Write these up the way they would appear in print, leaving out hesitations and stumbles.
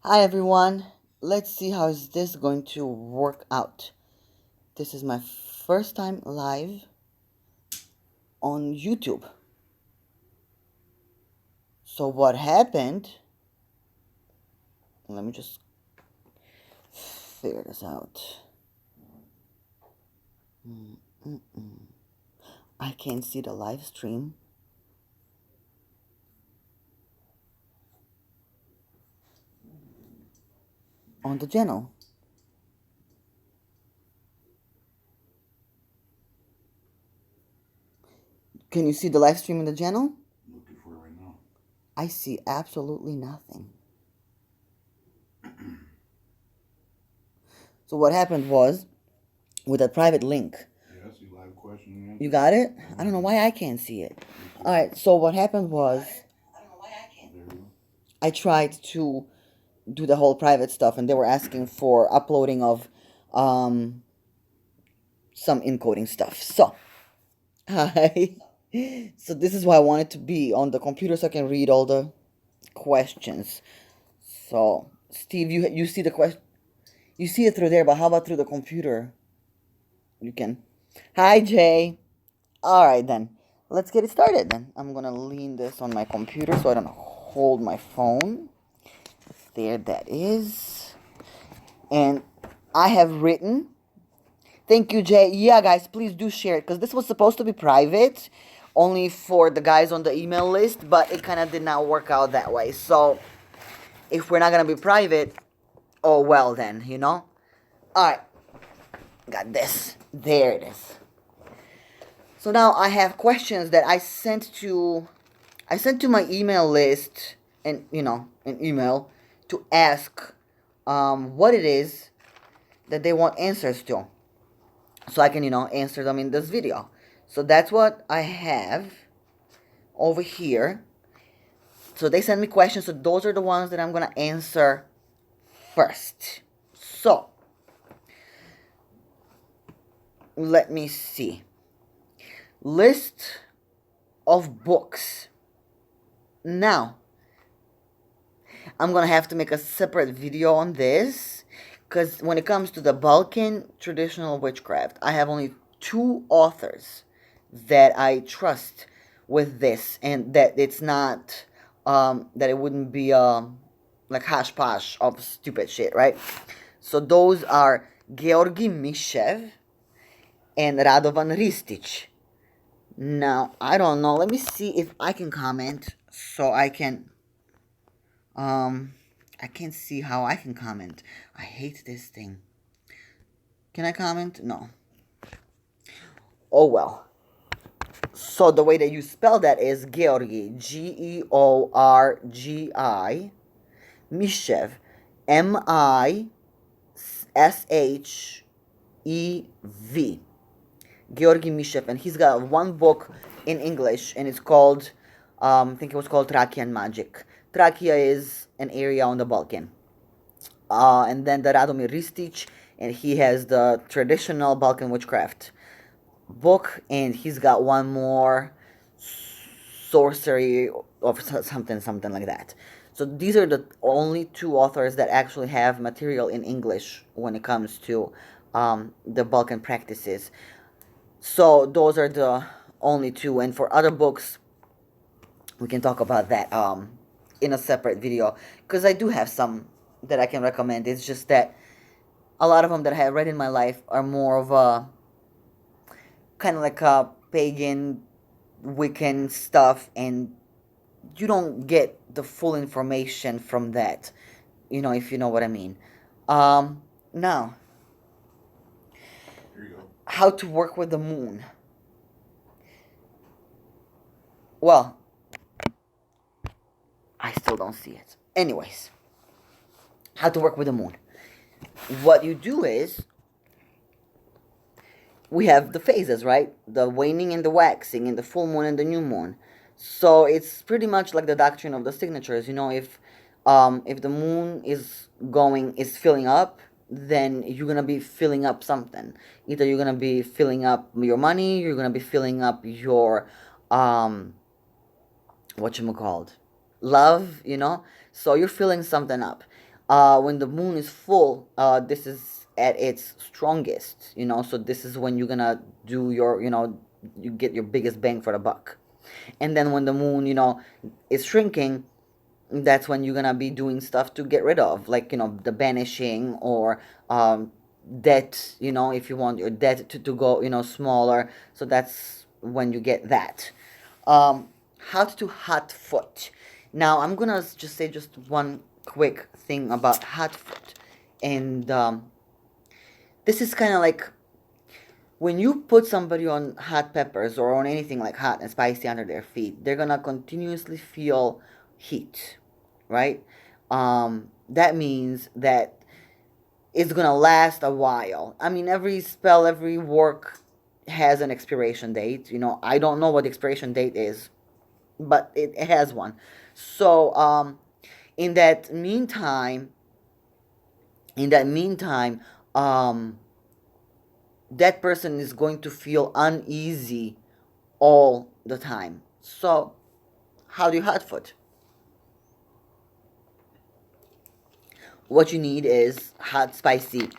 Hi everyone. Let's see how is this going to work out. This is my first time live on YouTube. So what happened? Let me just figure this out. I can't see the live stream on the channel. Can you see the live stream in the channel? I'm looking for it right now. I see absolutely nothing. So what happened was, with a private link, Yeah, I see live question and answer. you got it? I don't know why I can't see it. Alright, so what happened was, There you go. I tried to do the whole private stuff, and they were asking for uploading of some encoding stuff. So, hi. So this is why I wanted to be on the computer so I can read all the questions. So, Steve, you see the question, you see it through there, but how about through the computer? You can. Hi, Jay. All right then, let's get it started. Then I'm gonna lean this on my computer so I don't hold my phone. There, that is. And I have written. Thank you, Jay. Yeah, guys, please do share it because this was supposed to be private, only for the guys on the email list, but it kind of did not work out that way. So, if we're not gonna be private, oh well, then, you know? Alright, got this. There it is. So now I have questions that I sent to my email list, and an email to ask what it is that they want answers to, so I can answer them in this video. So that's what I have over here. So they send me questions, so those are the ones that I'm gonna answer first. So let me see. List of books. Now I'm gonna have to make a separate video on this, because when it comes to the Balkan traditional witchcraft, I have only two authors that I trust with this, and that it's not that it wouldn't be like hash posh of stupid shit, right? So those are Georgi Mishev and Radovan Ristic. Now I don't know. Let me see if I can comment, so I can I can't see how I can comment. I hate this thing. Can I comment? No. Oh well. So the way that you spell that is Georgi, Georgi, Mishev, Mishev, Georgi Mishev, and he's got one book in English, and it's called, I think it was called Thracian Magic. Thracia is an area on the Balkan. And then the Radomir Ristic, and he has the traditional Balkan witchcraft book, and he's got one more sorcery of something like that. So these are the only two authors that actually have material in English when it comes to the Balkan practices. So those are the only two, and for other books, we can talk about that in a separate video, because I do have some that I can recommend. It's just that a lot of them that I have read in my life are more of a kind of like a pagan, Wiccan stuff, and you don't get the full information from that, if you know what I mean. Now, Here you go. how to work with the moon. Well, I still don't see it. Anyways, how to work with the moon. What you do is, we have the phases, right? The waning and the waxing, and the full moon and the new moon. So it's pretty much like the doctrine of the signatures. If the moon is filling up, then you're gonna be filling up something. Either you're gonna be filling up your money, you're gonna be filling up your what you called love. So you're filling something up. When the moon is full, this is at its strongest, so this is when you're gonna do your, you get your biggest bang for the buck. And then when the moon, is shrinking, that's when you're gonna be doing stuff to get rid of, like, the banishing, or debt, if you want your debt to go, smaller. So that's when you get that. How to do hot foot. Now I'm gonna just say just one quick thing about hot foot. And this is kind of like when you put somebody on hot peppers or on anything like hot and spicy under their feet, they're gonna continuously feel heat, right? That means that it's gonna last a while. I mean, every spell, every work has an expiration date. I don't know what the expiration date is, but it has one. So, in that meantime, in that meantime, um, that person is going to feel uneasy all the time. So, how do you hot foot? What you need is hot, spicy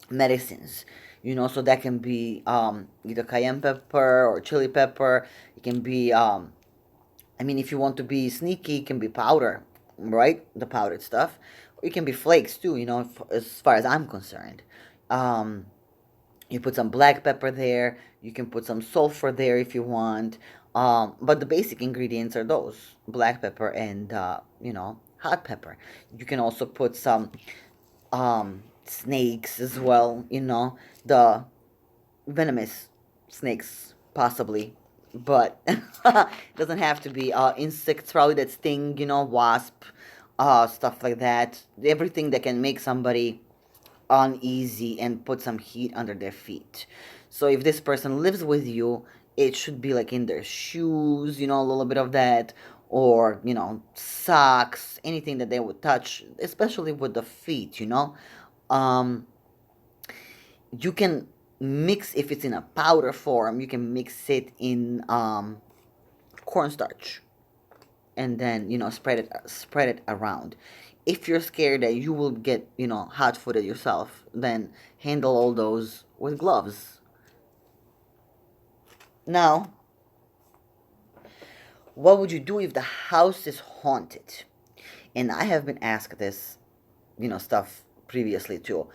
medicines. So that can be either cayenne pepper or chili pepper. It can be, I mean, if you want to be sneaky, it can be powder, right? The powdered stuff. Or it can be flakes too, as far as I'm concerned. Um, you put some black pepper there. You can put some sulfur there if you want. But the basic ingredients are those: black pepper and, hot pepper. You can also put some snakes as well, the venomous snakes, possibly. But it doesn't have to be insects probably that sting, wasp, stuff like that. Everything that can make somebody uneasy and put some heat under their feet. So if this person lives with you, it should be like in their shoes, a little bit of that, or, socks, anything that they would touch, especially with the feet, Um, you can mix, if it's in a powder form, you can mix it in cornstarch, and then, spread it around. If you're scared that you will get, hot footed yourself, then handle all those with gloves. Now, what would you do if the house is haunted? And I have been asked this, stuff previously too.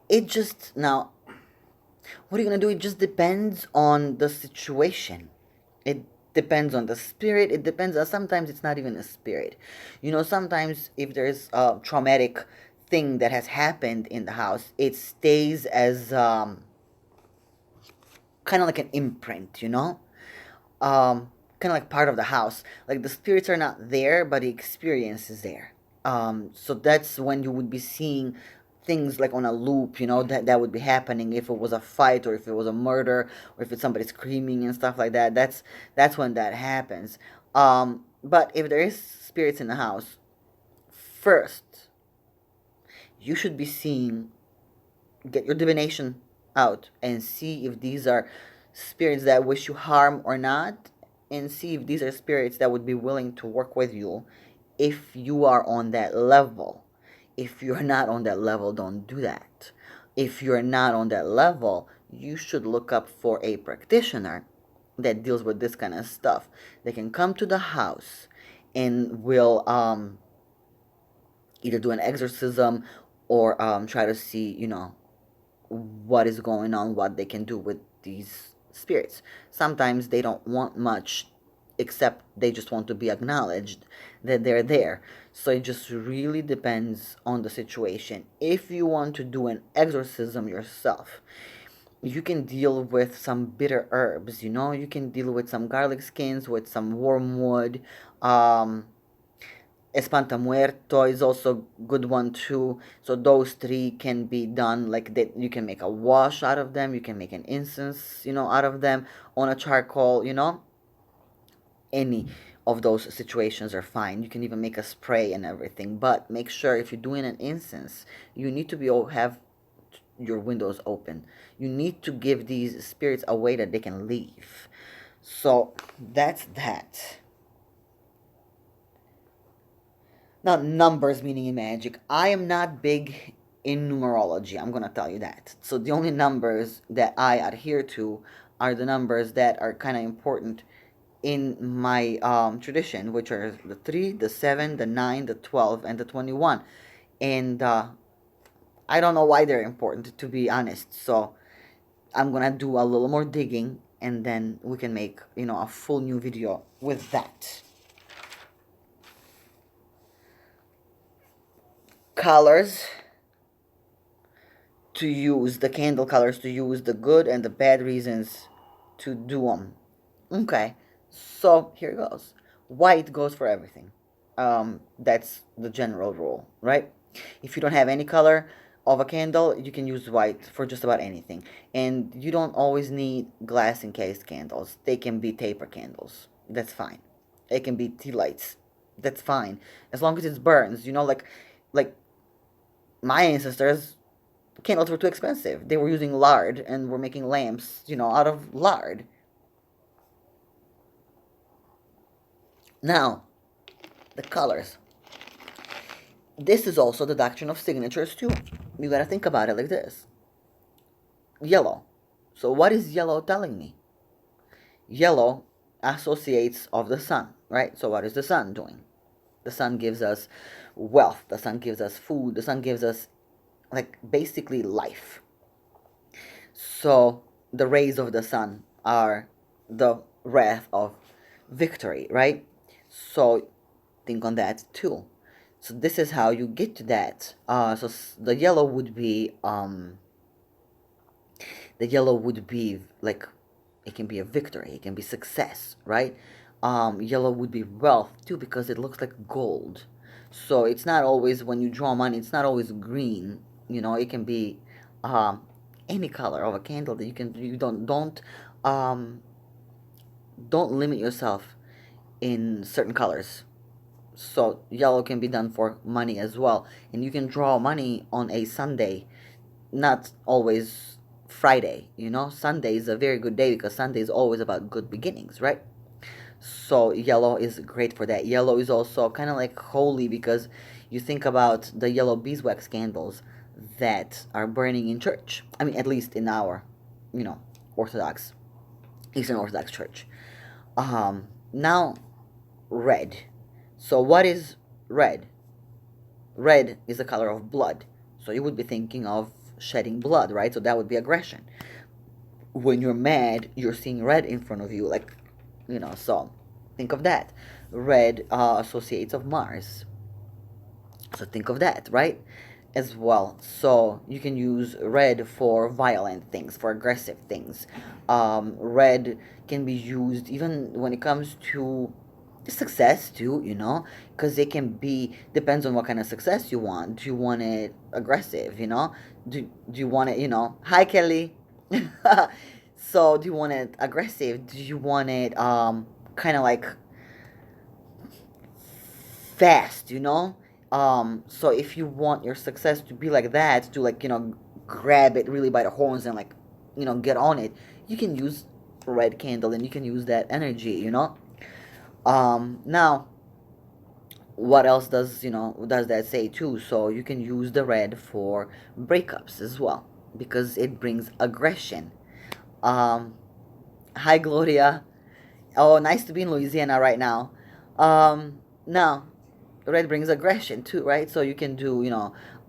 It just, now, what are you gonna do? It just depends on the situation. It depends on the spirit. It depends on, sometimes it's not even a spirit. Sometimes if there's a traumatic thing that has happened in the house, it stays as kind of like an imprint, kind of like part of the house. Like the spirits are not there, but the experience is there. So that's when you would be seeing things like on a loop, that would be happening if it was a fight, or if it was a murder, or if it's somebody screaming and stuff like that. That's when that happens. But if there is spirits in the house, first you should be seeing, get your divination out and see if these are spirits that wish you harm or not, and see if these are spirits that would be willing to work with you if you are on that level. If you're not on that level, don't do that. If you're not on that level, you should look up for a practitioner that deals with this kind of stuff. They can come to the house and will either do an exorcism, or try to see, what is going on, what they can do with these spirits. Sometimes they don't want much, except they just want to be acknowledged that they're there. So it just really depends on the situation. If you want to do an exorcism yourself, you can deal with some bitter herbs, you can deal with some garlic skins, with some wormwood. Espantamuerto is also good one too. So those three can be done like that. You can make a wash out of them. You can make an incense, out of them on a charcoal. Any of those situations are fine. You can even make a spray and everything. But make sure if you're doing an incense, you need to have your windows open. You need to give these spirits a way that they can leave. So that's that. Now, numbers meaning in magic. I am not big in numerology. I'm gonna tell you that. So the only numbers that I adhere to are the numbers that are kind of important in my tradition, which are the 3, the 7, the 9, the 12, and the 21. And I don't know why they're important, to be honest. So I'm gonna do a little more digging, and then we can make, a full new video with that. Colors to use, the candle colors to use, the good and the bad reasons to do them. Okay, so here goes. White goes for everything. That's the general rule, right? If you don't have any color of a candle, you can use white for just about anything. And you don't always need glass encased candles. They can be taper candles. That's fine. It can be tea lights. That's fine. As long as it burns, like my ancestors, candles were too expensive. They were using lard and were making lamps, out of lard. Now, the colors. This is also the doctrine of signatures too. You gotta think about it like this. Yellow. So what is yellow telling me? Yellow associates of the sun, right? So what is the sun doing? The sun gives us wealth. The sun gives us food. The sun gives us, like, basically life. So the rays of the sun are the wrath of victory, right? So think on that too. So this is how you get to that. So the yellow would be like, it can be a victory, it can be success, right? Yellow would be wealth too, because it looks like gold. So it's not always, when you draw money, it's not always green. It can be any color of a candle that um don't limit yourself in certain colors. So yellow can be done for money as well, and you can draw money on a Sunday, not always Friday. Sunday is a very good day, because Sunday is always about good beginnings, right? So yellow is great for that. Yellow is also kind of like holy, because you think about the yellow beeswax candles that are burning in church. I mean, at least in our, Orthodox, Eastern Orthodox Church. Now, red. So what is red? Red is the color of blood. So you would be thinking of shedding blood, right? So that would be aggression. When you're mad, you're seeing red in front of you, like, so think of that. Red associates of Mars. So think of that, right? As well. So you can use red for violent things, for aggressive things. Red can be used even when it comes to success too, because it can be, depends on what kind of success you want. Do you want it aggressive, do you want it, hi Kelly. So do you want it aggressive? Do you want it kind of like fast, so if you want your success to be like that, to, like, grab it really by the horns and, like, get on it, you can use red candle, and you can use that energy, now, what else does that say too? So you can use the red for breakups as well, because it brings aggression. um Hi Gloria. Oh, nice to be in Louisiana right now. Now, red brings aggression too, right? So you can do,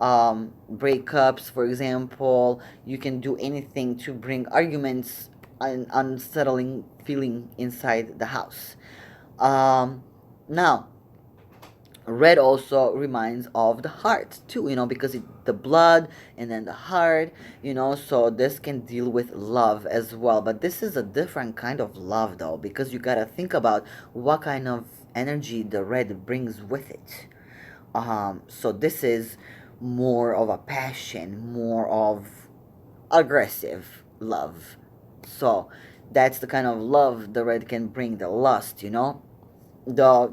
breakups, for example. You can do anything to bring arguments and unsettling feeling inside the house. Now, red also reminds of the heart too, because the blood and then the heart, so this can deal with love as well. But this is a different kind of love, though, because you gotta think about what kind of energy the red brings with it. So this is more of a passion, more of aggressive love. So that's the kind of love the red can bring, the lust, the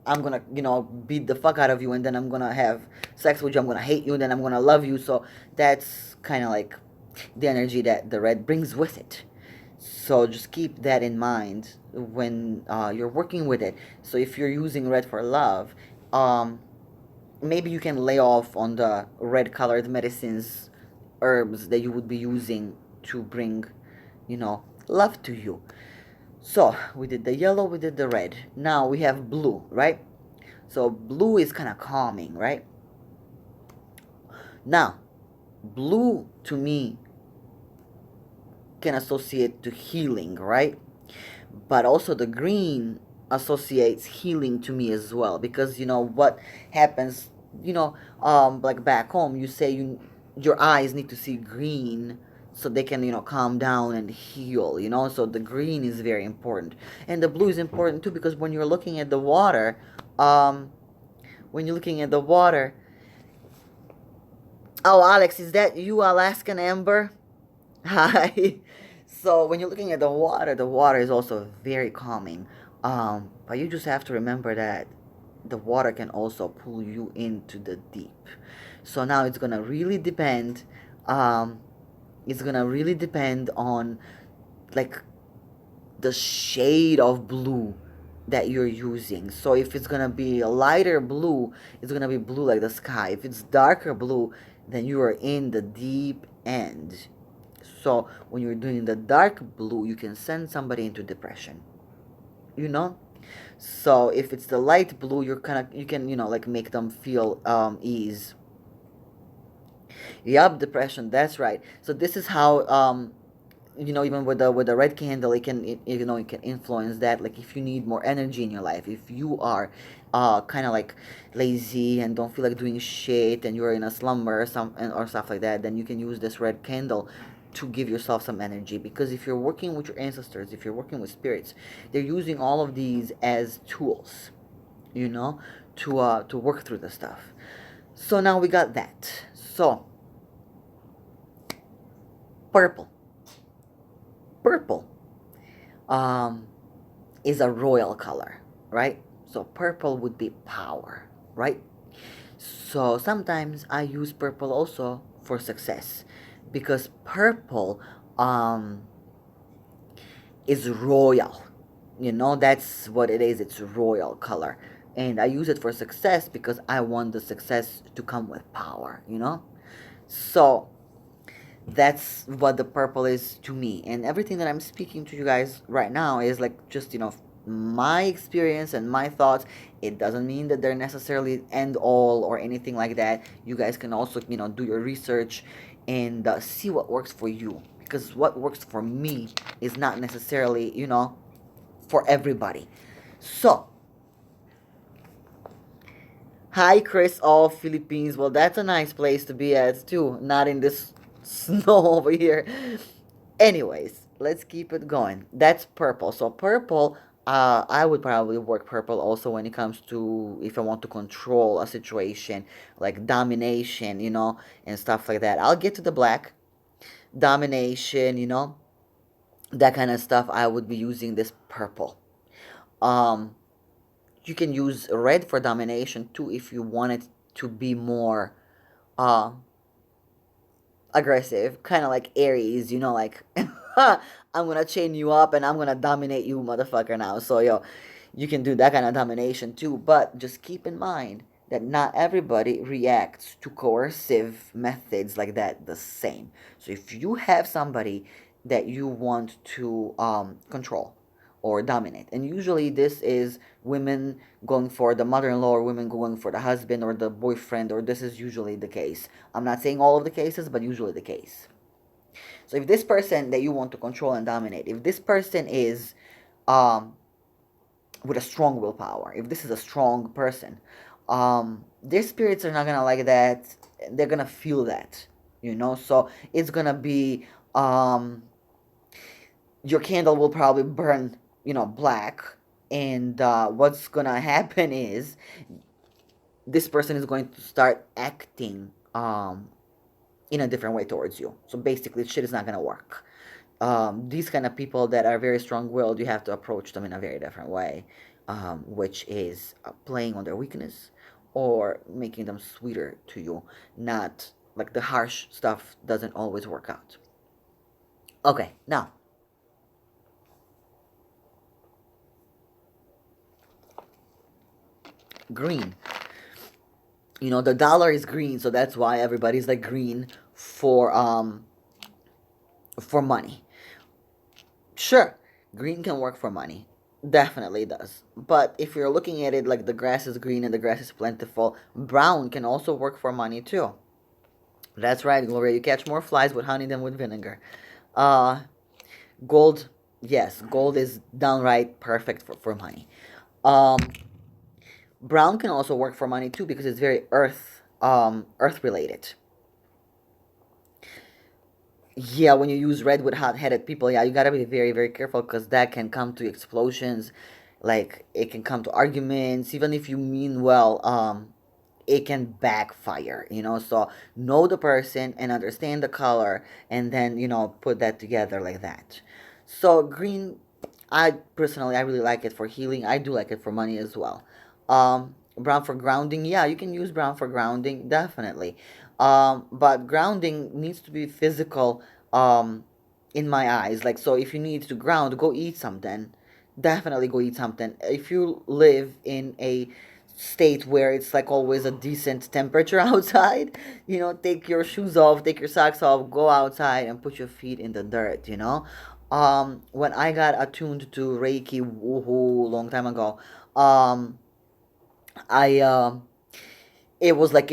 I'm gonna, beat the fuck out of you, and then I'm gonna have sex with you. I'm gonna hate you, and then I'm gonna love you. So that's kind of like the energy that the red brings with it. So just keep that in mind when you're working with it. So if you're using red for love, um, maybe you can lay off on the red colored medicines, herbs that you would be using to bring, love to you. So we did the yellow, we did the red. Now we have blue, right? So blue is kind of calming, right? Now, blue to me can associate to healing, right? But also the green associates healing to me as well, because what happens, like back home, you say your eyes need to see green so they can calm down and heal, so the green is very important, and the blue is important too, because when you're looking at the water, um when you're looking at the water. Oh, Alex, is that you, Alaskan Amber? Hi. So when you're looking at the water is also very calming. But you just have to remember that the water can also pull you into the deep. So now it's gonna really depend. Um, it's gonna really depend on, like, the shade of blue that you're using. So if it's gonna be a lighter blue, it's gonna be blue like the sky. If it's darker blue, then you are in the deep end. So when you're doing the dark blue, you can send somebody into depression. You know? So if it's the light blue, you can like make them feel ease. Yup, depression. That's right. So this is how even with the red candle, it can influence that. Like if you need more energy in your life, if you are kind of like lazy and don't feel like doing shit, and you're in a slumber or stuff like that, then you can use this red candle to give yourself some energy. Because if you're working with your ancestors, if you're working with spirits, they're using all of these as tools, you know to work through the stuff. So now we got that. So purple. Purple um is a royal color, right? So purple would be power, right? So sometimes I use purple also for success, because purple um is royal. That's what it is. It's royal color. And I use it for success because I want the success to come with power. So that's what the purple is to me, and everything that I'm speaking to you guys right now is like just my experience and my thoughts. It doesn't mean that they're necessarily end all or anything like that. You guys can also do your research and see what works for you, because what works for me is not necessarily for everybody. So hi, Chris of Philippines. Well, that's a nice place to be at too, not in this snow over here. Anyways, let's keep it going. That's purple. So purple, I would probably work purple also when it comes to if I want to control a situation, like domination, and stuff like that. I'll get to the black. Domination, that kind of stuff. I would be using this purple. Um, you can use red for domination too if you want it to be more uh aggressive, kind of like Aries, like I'm gonna chain you up and I'm gonna dominate you, motherfucker. Now, so yo, you can do that kind of domination too, but just keep in mind that not everybody reacts to coercive methods like that the same. So if you have somebody that you want to control or dominate, and usually this is women going for the mother-in-law, or women going for the husband or the boyfriend, or this is usually the case. I'm not saying all of the cases, but usually the case. So if this person that you want to control and dominate, if this person is um with a strong willpower, if this is a strong person, their spirits are not gonna like that. They're gonna feel that, so it's gonna be your candle will probably burn, black. And what's gonna happen is this person is going to start acting in a different way towards you. So basically, shit is not gonna work. These kind of people that are very strong-willed, you have to approach them in a very different way, which is playing on their weakness or making them sweeter to you. Not like the harsh stuff doesn't always work out. Okay, now green. You know, the dollar is green, so that's why everybody's like green for money. Sure, green can work for money. Definitely does. But if you're looking at it like the grass is green and the grass is plentiful, brown can also work for money too. That's right, Gloria. You catch more flies with honey than with vinegar. Uh, gold, yes, gold is downright perfect for money. Um, brown can also work for money too because it's very earth related. Yeah, when you use red with hot-headed people, yeah, you gotta be very, very careful because that can come to explosions. Like it can come to arguments, even if you mean well. It can backfire, you know. So know the person and understand the color, and then put that together like that. So green, I personally I really like it for healing. I do like it for money as well. Brown for grounding, yeah, you can use brown for grounding, definitely. But grounding needs to be physical. In my eyes, like, so if you need to ground, go eat something. Definitely go eat something. If you live in a state where it's like always a decent temperature outside, take your shoes off, take your socks off, go outside and put your feet in the dirt. When I got attuned to Reiki, woohoo, long time ago, um, I it was like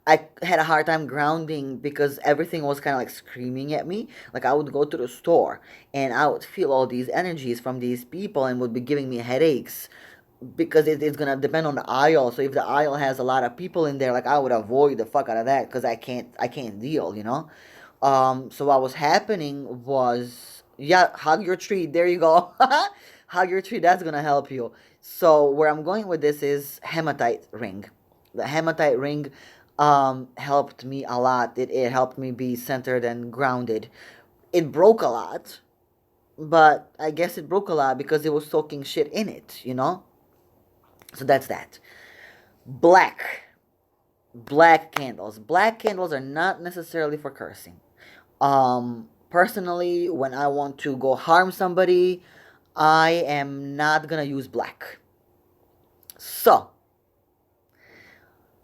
I had a hard time grounding because everything was kind of like screaming at me. Like I would go to the store and I would feel all these energies from these people and would be giving me headaches because it's gonna depend on the aisle. So if the aisle has a lot of people in there, like I would avoid the fuck out of that because I can't deal. So what was happening was, yeah, hug your tree. There you go. Hug your tree. That's gonna help you. So where I'm going with this is hematite ring. The hematite ring helped me a lot. It helped me be centered and grounded. It broke a lot, but I guess it broke a lot because it was soaking shit in it. So that's that. Black. Black candles. Black candles are not necessarily for cursing. Personally, when I want to go harm somebody, I am not gonna use black. So,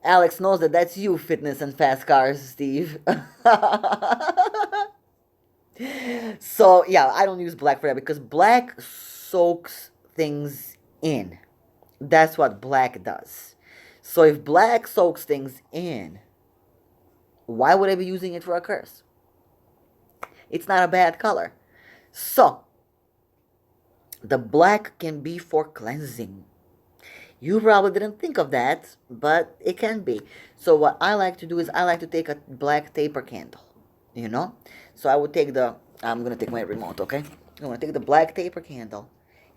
Alex knows that that's you, fitness and fast cars, Steve. So, yeah, I don't use black for that because black soaks things in. That's what black does. So, if black soaks things in, why would I be using it for a curse? It's not a bad color. So, the black can be for cleansing. You probably didn't think of that, but it can be. So what I like to do is I like to take a black taper candle, you know? So I would take I'm gonna take my remote, okay? I'm gonna take the black taper candle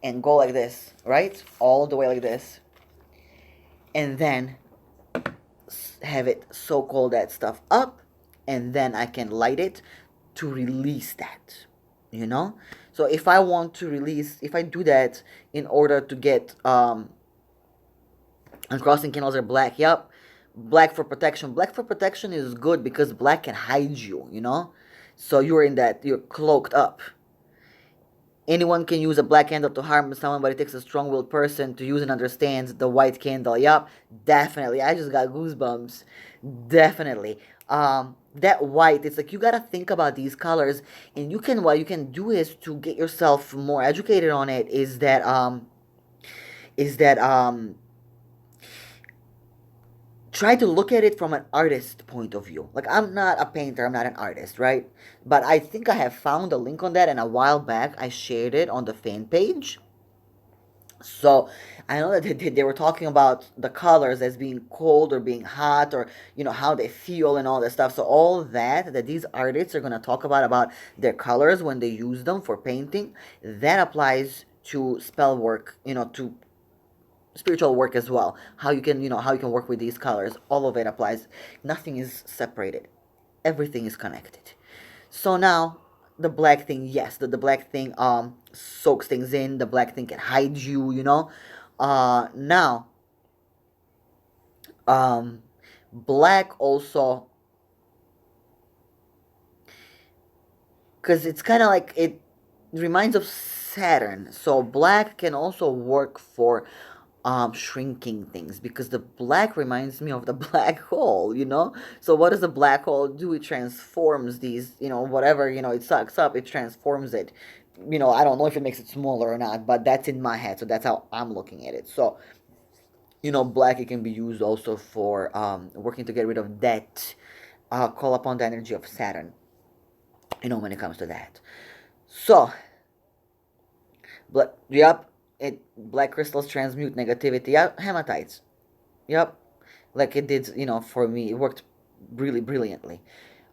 and go like this, right? All the way like this. And then have it soak all that stuff up, and then I can light it to release that, you know? So if I want to release, if I do that in order to get and crossing candles are black. Yep. Black for protection. Black for protection is good because black can hide you. So you're cloaked up. Anyone can use a black candle to harm someone, but it takes a strong willed person to use and understands the white candle. Yep, definitely. I just got goosebumps. Definitely. That white, it's like you gotta think about these colors, and what you can do is to get yourself more educated on it, is that try to look at it from an artist point of view. Like, I'm not a painter, I'm not an artist, right? But I think I have found a link on that, and a while back I shared it on the fan page. So I know that they were talking about the colors as being cold or being hot, or how they feel and all that stuff. So all that these artists are going to talk about their colors when they use them for painting, that applies to spell work, to spiritual work as well. How you can work with these colors. All of it applies. Nothing is separated. Everything is connected. So now the black thing, yes, the black thing soaks things in. The black thing can hide you. Now um black also, because it's kind of like it reminds of Saturn. So black can also work for shrinking things, because the black reminds me of the black hole, you know. So what does the black hole do? It transforms these, you know, whatever, you know, it sucks up, it transforms it. You know, I don't know if it makes it smaller or not, but that's in my head, so that's how I'm looking at it. So, you know, black, it can be used also for working to get rid of debt, call upon the energy of Saturn, you know, when it comes to that. So, yep, black crystals transmute negativity. Yep, hematites. Yep, like it did, you know, for me. It worked really brilliantly.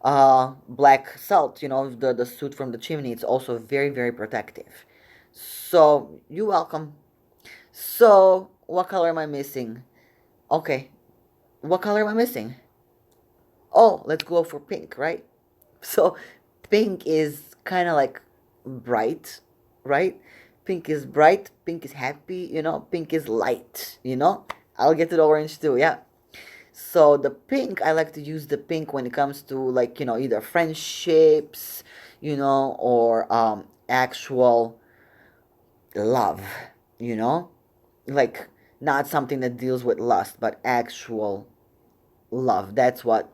Black salt, you know, the soot from the chimney, it's also very, very protective. So, you're welcome. So, what color am I missing? Okay, what color am I missing? Oh, let's go for pink, right? So, pink is kind of like bright, right? Pink is bright, pink is happy, you know, pink is light, you know? I'll get to the orange too, yeah. So the pink, I like to use the pink when it comes to, like, you know, either friendships, you know, or actual love, you know? Like, not something that deals with lust, but actual love. That's what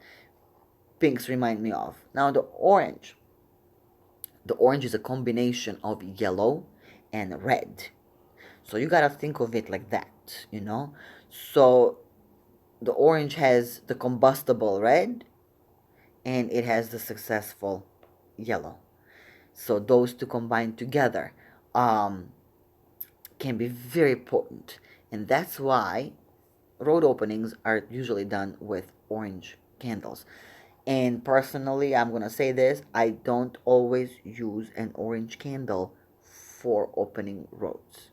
pinks remind me of. Now the orange. The orange is a combination of yellow and red. So you gotta think of it like that, you know? So the orange has the combustible red and it has the successful yellow. So those two combined together um, can be very potent. And that's why road openings are usually done with orange candles. And personally, I'm gonna say this, I don't always use an orange candle for opening roads.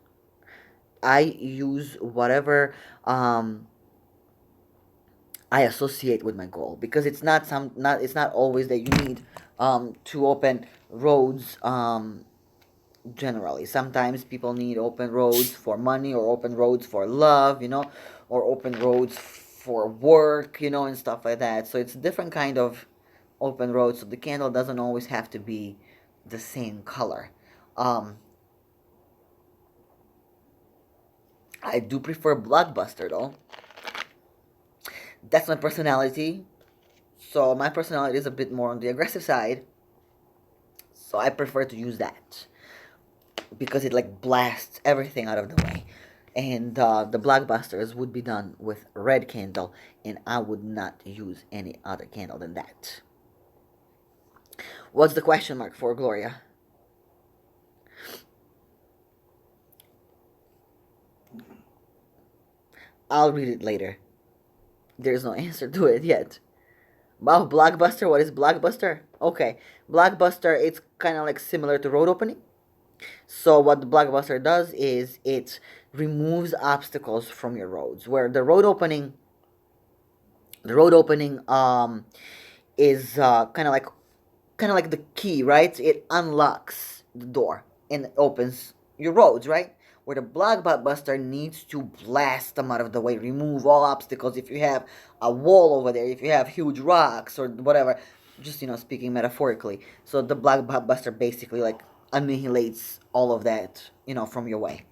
I use whatever I associate with my goal, because it's not always that you need to open roads generally. Sometimes people need open roads for money, or open roads for love, you know, or open roads for work, you know, and stuff like that. So it's a different kind of open road. So the candle doesn't always have to be the same color. Um, I do prefer Blockbuster though. That's my personality. So my personality is a bit more on the aggressive side. So I prefer to use that because it like blasts everything out of the way. And the blockbusters would be done with red candle, and I would not use any other candle than that. What's the question mark for, Gloria? I'll read it later. There's no answer to it yet. Wow, blockbuster. What is blockbuster? Okay, blockbuster. It's kind of like similar to road opening. So what the blockbuster does is it removes obstacles from your roads. Where the road opening is kind of like the key, right? It unlocks the door and opens your roads, right? Where the blockbuster needs to blast them out of the way, remove all obstacles. If you have a wall over there, if you have huge rocks or whatever, just, you know, speaking metaphorically. So the blockbuster basically like annihilates all of that, you know, from your way.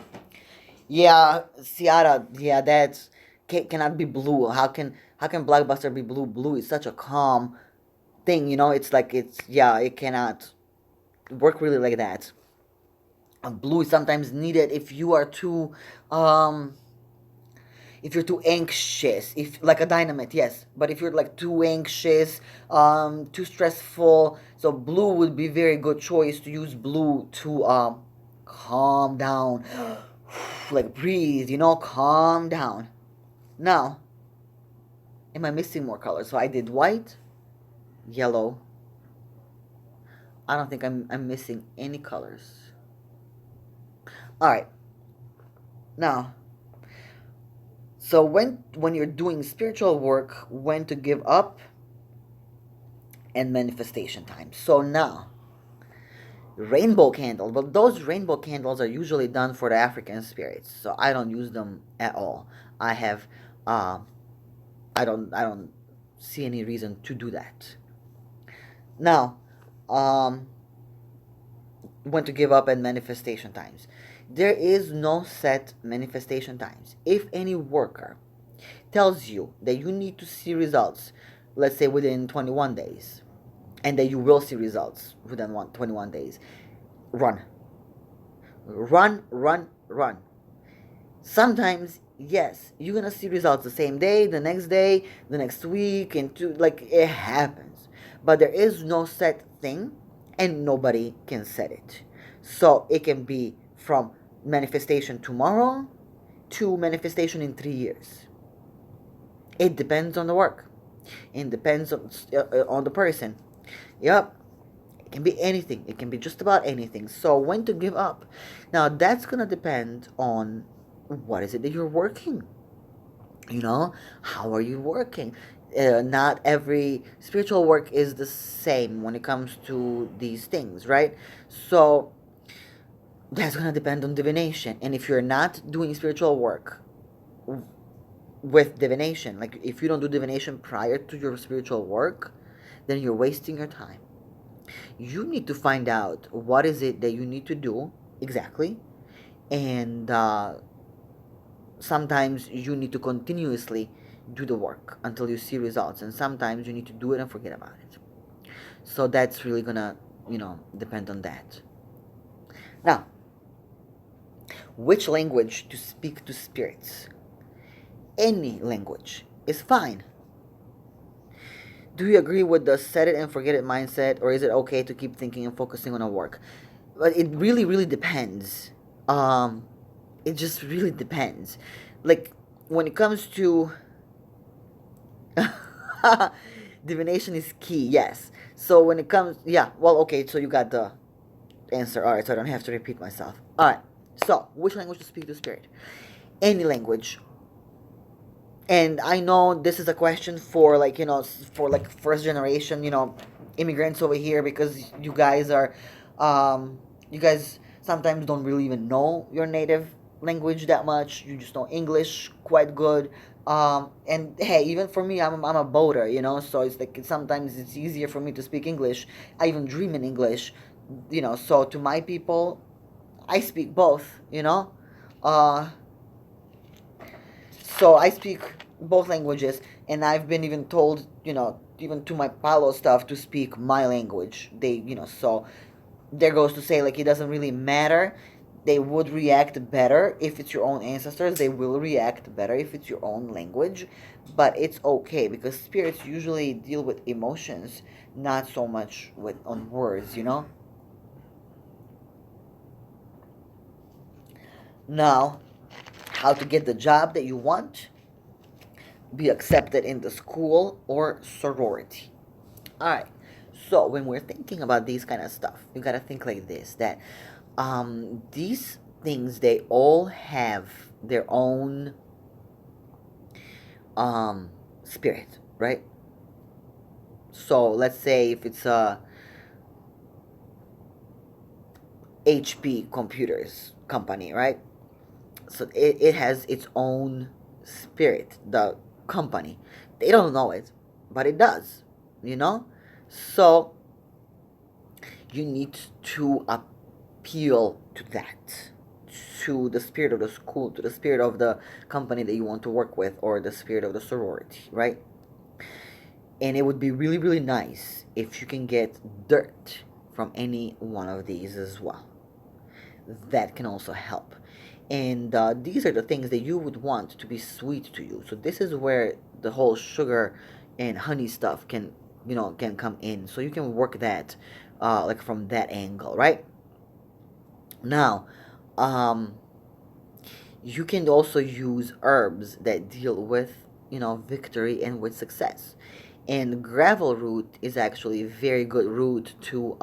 Yeah, Ciara. Yeah, that's cannot be blue. How can blockbuster be blue? Blue is such a calm thing, you know. It's like it's yeah, it cannot work really like that. Blue is sometimes needed um if you're too anxious, if like a dynamite, yes, but if you're like too anxious, too stressful, so blue would be very good choice to use blue to calm down. Like breathe, you know, calm down. Now, am I missing more colors? So I did white, yellow. I don't think I'm missing any colors. All right. Now, so when you're doing spiritual work, when to give up and manifestation time. So now, rainbow candle. Well, those rainbow candles are usually done for the African spirits, so I don't use them at all. I have, uh, I don't see any reason to do that. Now, when to give up and manifestation times. There is no set manifestation times. If any worker tells you that you need to see results, let's say within 21 days, and that you will see results within 21 days, run. Run, run, run. Sometimes, yes, you're gonna see results the same day, the next week, and two, like it happens. But there is no set thing, and nobody can set it. So it can be from manifestation tomorrow to manifestation in 3 years. It depends on the work. It depends on the person. Yep. It can be anything. It can be just about anything. So when to give up? Now that's gonna depend on what is it that you're working. How are you working? Not every spiritual work is the same when it comes to these things, right? So that's gonna depend on divination. And if you're not doing spiritual work with divination, like if you don't do divination prior to your spiritual work, then you're wasting your time. You need to find out what is it that you need to do exactly, and sometimes you need to continuously do the work until you see results, and sometimes you need to do it and forget about it. So that's really gonna depend on that. Now, which language to speak to spirits? Any language is fine. Do you agree with the set it and forget it mindset, or is it okay to keep thinking and focusing on a work? But it really, really depends. Um, it just really depends. Like when it comes to divination is key, yes. So when it comes, yeah, well, okay, so you got the answer. All right, so I don't have to repeat myself. All right. So which language to speak to spirit? Any language. And I know this is a question for like for like first generation immigrants over here, because you guys sometimes don't really even know your native language that much. You just know English quite good. And hey, even for me, I'm a boater, so it's like sometimes it's easier for me to speak English. I even dream in English, so to my people, I speak both, uh so I speak both languages, and I've been even told, even to my Palo stuff, to speak my language. So there goes to say, like, it doesn't really matter. They would react better if it's your own ancestors. They will react better if it's your own language, but it's okay because spirits usually deal with emotions, not so much with on words. Now, how to get the job that you want? Be accepted in the school or sorority. All right. So when we're thinking about these kind of stuff, you gotta think like this: that these things, they all have their own spirit, right? So let's say if it's a HP computers company, right? So it has its own spirit, the company. They don't know it, but it does, you know? So you need to appeal to that, to the spirit of the school, to the spirit of the company that you want to work with, or the spirit of the sorority, right? And it would be really, really nice if you can get dirt from any one of these as well. That can also help. And these are the things that you would want to be sweet to you. So this is where the whole sugar and honey stuff can come in. So you can work that like from that angle, right? Now, um, you can also use herbs that deal with victory and with success. And gravel root is actually a very good root to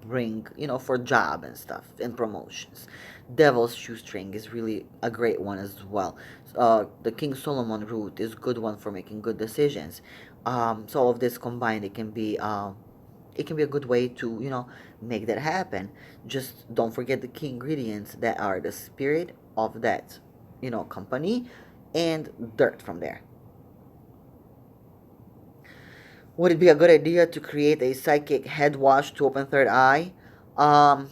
bring for job and stuff and promotions. Devil's shoestring is really a great one as well. The King Solomon root is good one for making good decisions. So all of this combined, it can be a good way to make that happen. Just don't forget the key ingredients that are the spirit of that company, and dirt from there. Would it be a good idea to create a psychic head wash to open third eye? um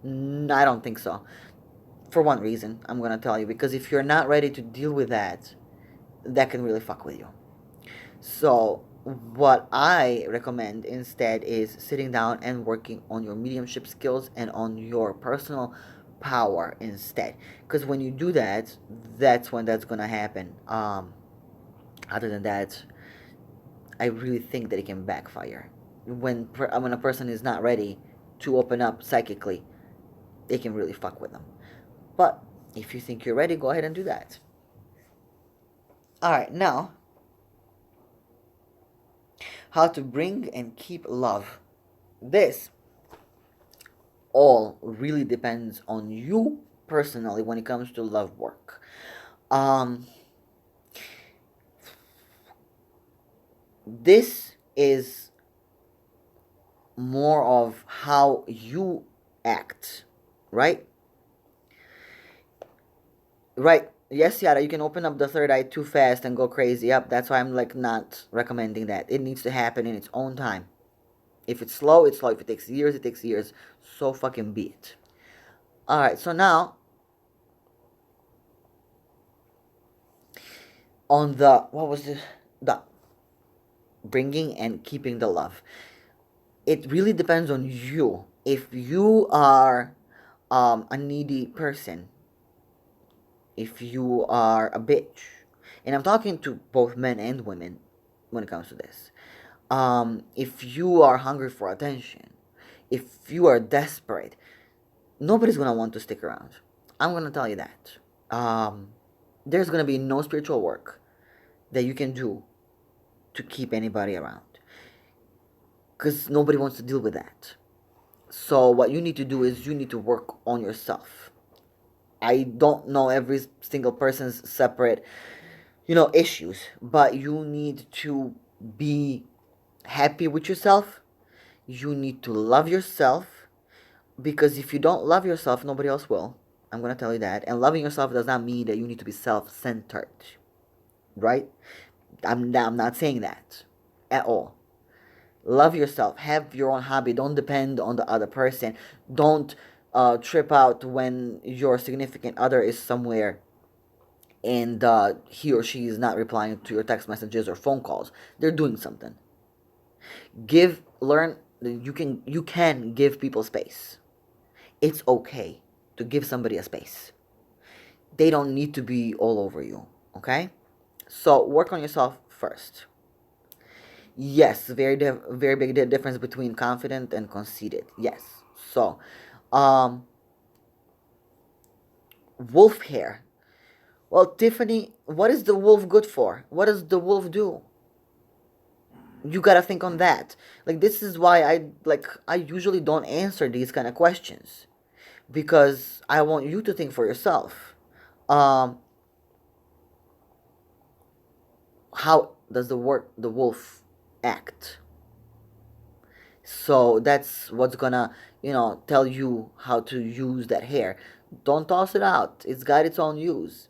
I don't think so. For one reason, I'm gonna tell you, because if you're not ready to deal with that, that can really fuck with you. So, what I recommend instead is sitting down and working on your mediumship skills and on your personal power instead. Because when you do that, that's when that's gonna happen. Other than that, I really think that it can backfire. When a person is not ready to open up psychically, it can really fuck with them. But if you think you're ready, go ahead and do that. All right, now how to bring and keep love. This all really depends on you personally when it comes to love work. Um, this is more of how you act, right? Right. Yes, Yara, you can open up the third eye too fast and go crazy. Yep, that's why I'm like not recommending that. It needs to happen in its own time. If it's slow, it's slow. If it takes years, it takes years. So fucking be it. Alright, so now on the what was the bringing and keeping the love. It really depends on you. If you are a needy person, if you are a bitch, and I'm talking to both men and women when it comes to this. If you are hungry for attention, if you are desperate, nobody's gonna want to stick around. I'm gonna tell you that. Um, there's gonna be no spiritual work that you can do to keep anybody around because nobody wants to deal with that. So what you need to do is you need to work on yourself. I don't know every single person's separate, issues, but you need to be happy with yourself. You need to love yourself because if you don't love yourself, nobody else will. I'm going to tell you that. And loving yourself does not mean that you need to be self-centered, right? I'm not saying that at all. Love yourself. Have your own hobby. Don't depend on the other person. Don't trip out when your significant other is somewhere and he or she is not replying to your text messages or phone calls. They're doing something. Learn. You can give people space. It's okay to give somebody a space. They don't need to be all over you. Okay. So work on yourself first. Yes, very big difference between confident and conceited. Yes. So, um, wolf hair. Well, Tiffany, what is the wolf good for? What does the wolf do? You gotta think on that. Like this is why I usually don't answer these kind of questions because I want you to think for yourself. Um, how does the wolf act? So that's what's gonna, tell you how to use that hair. Don't toss it out. It's got its own use.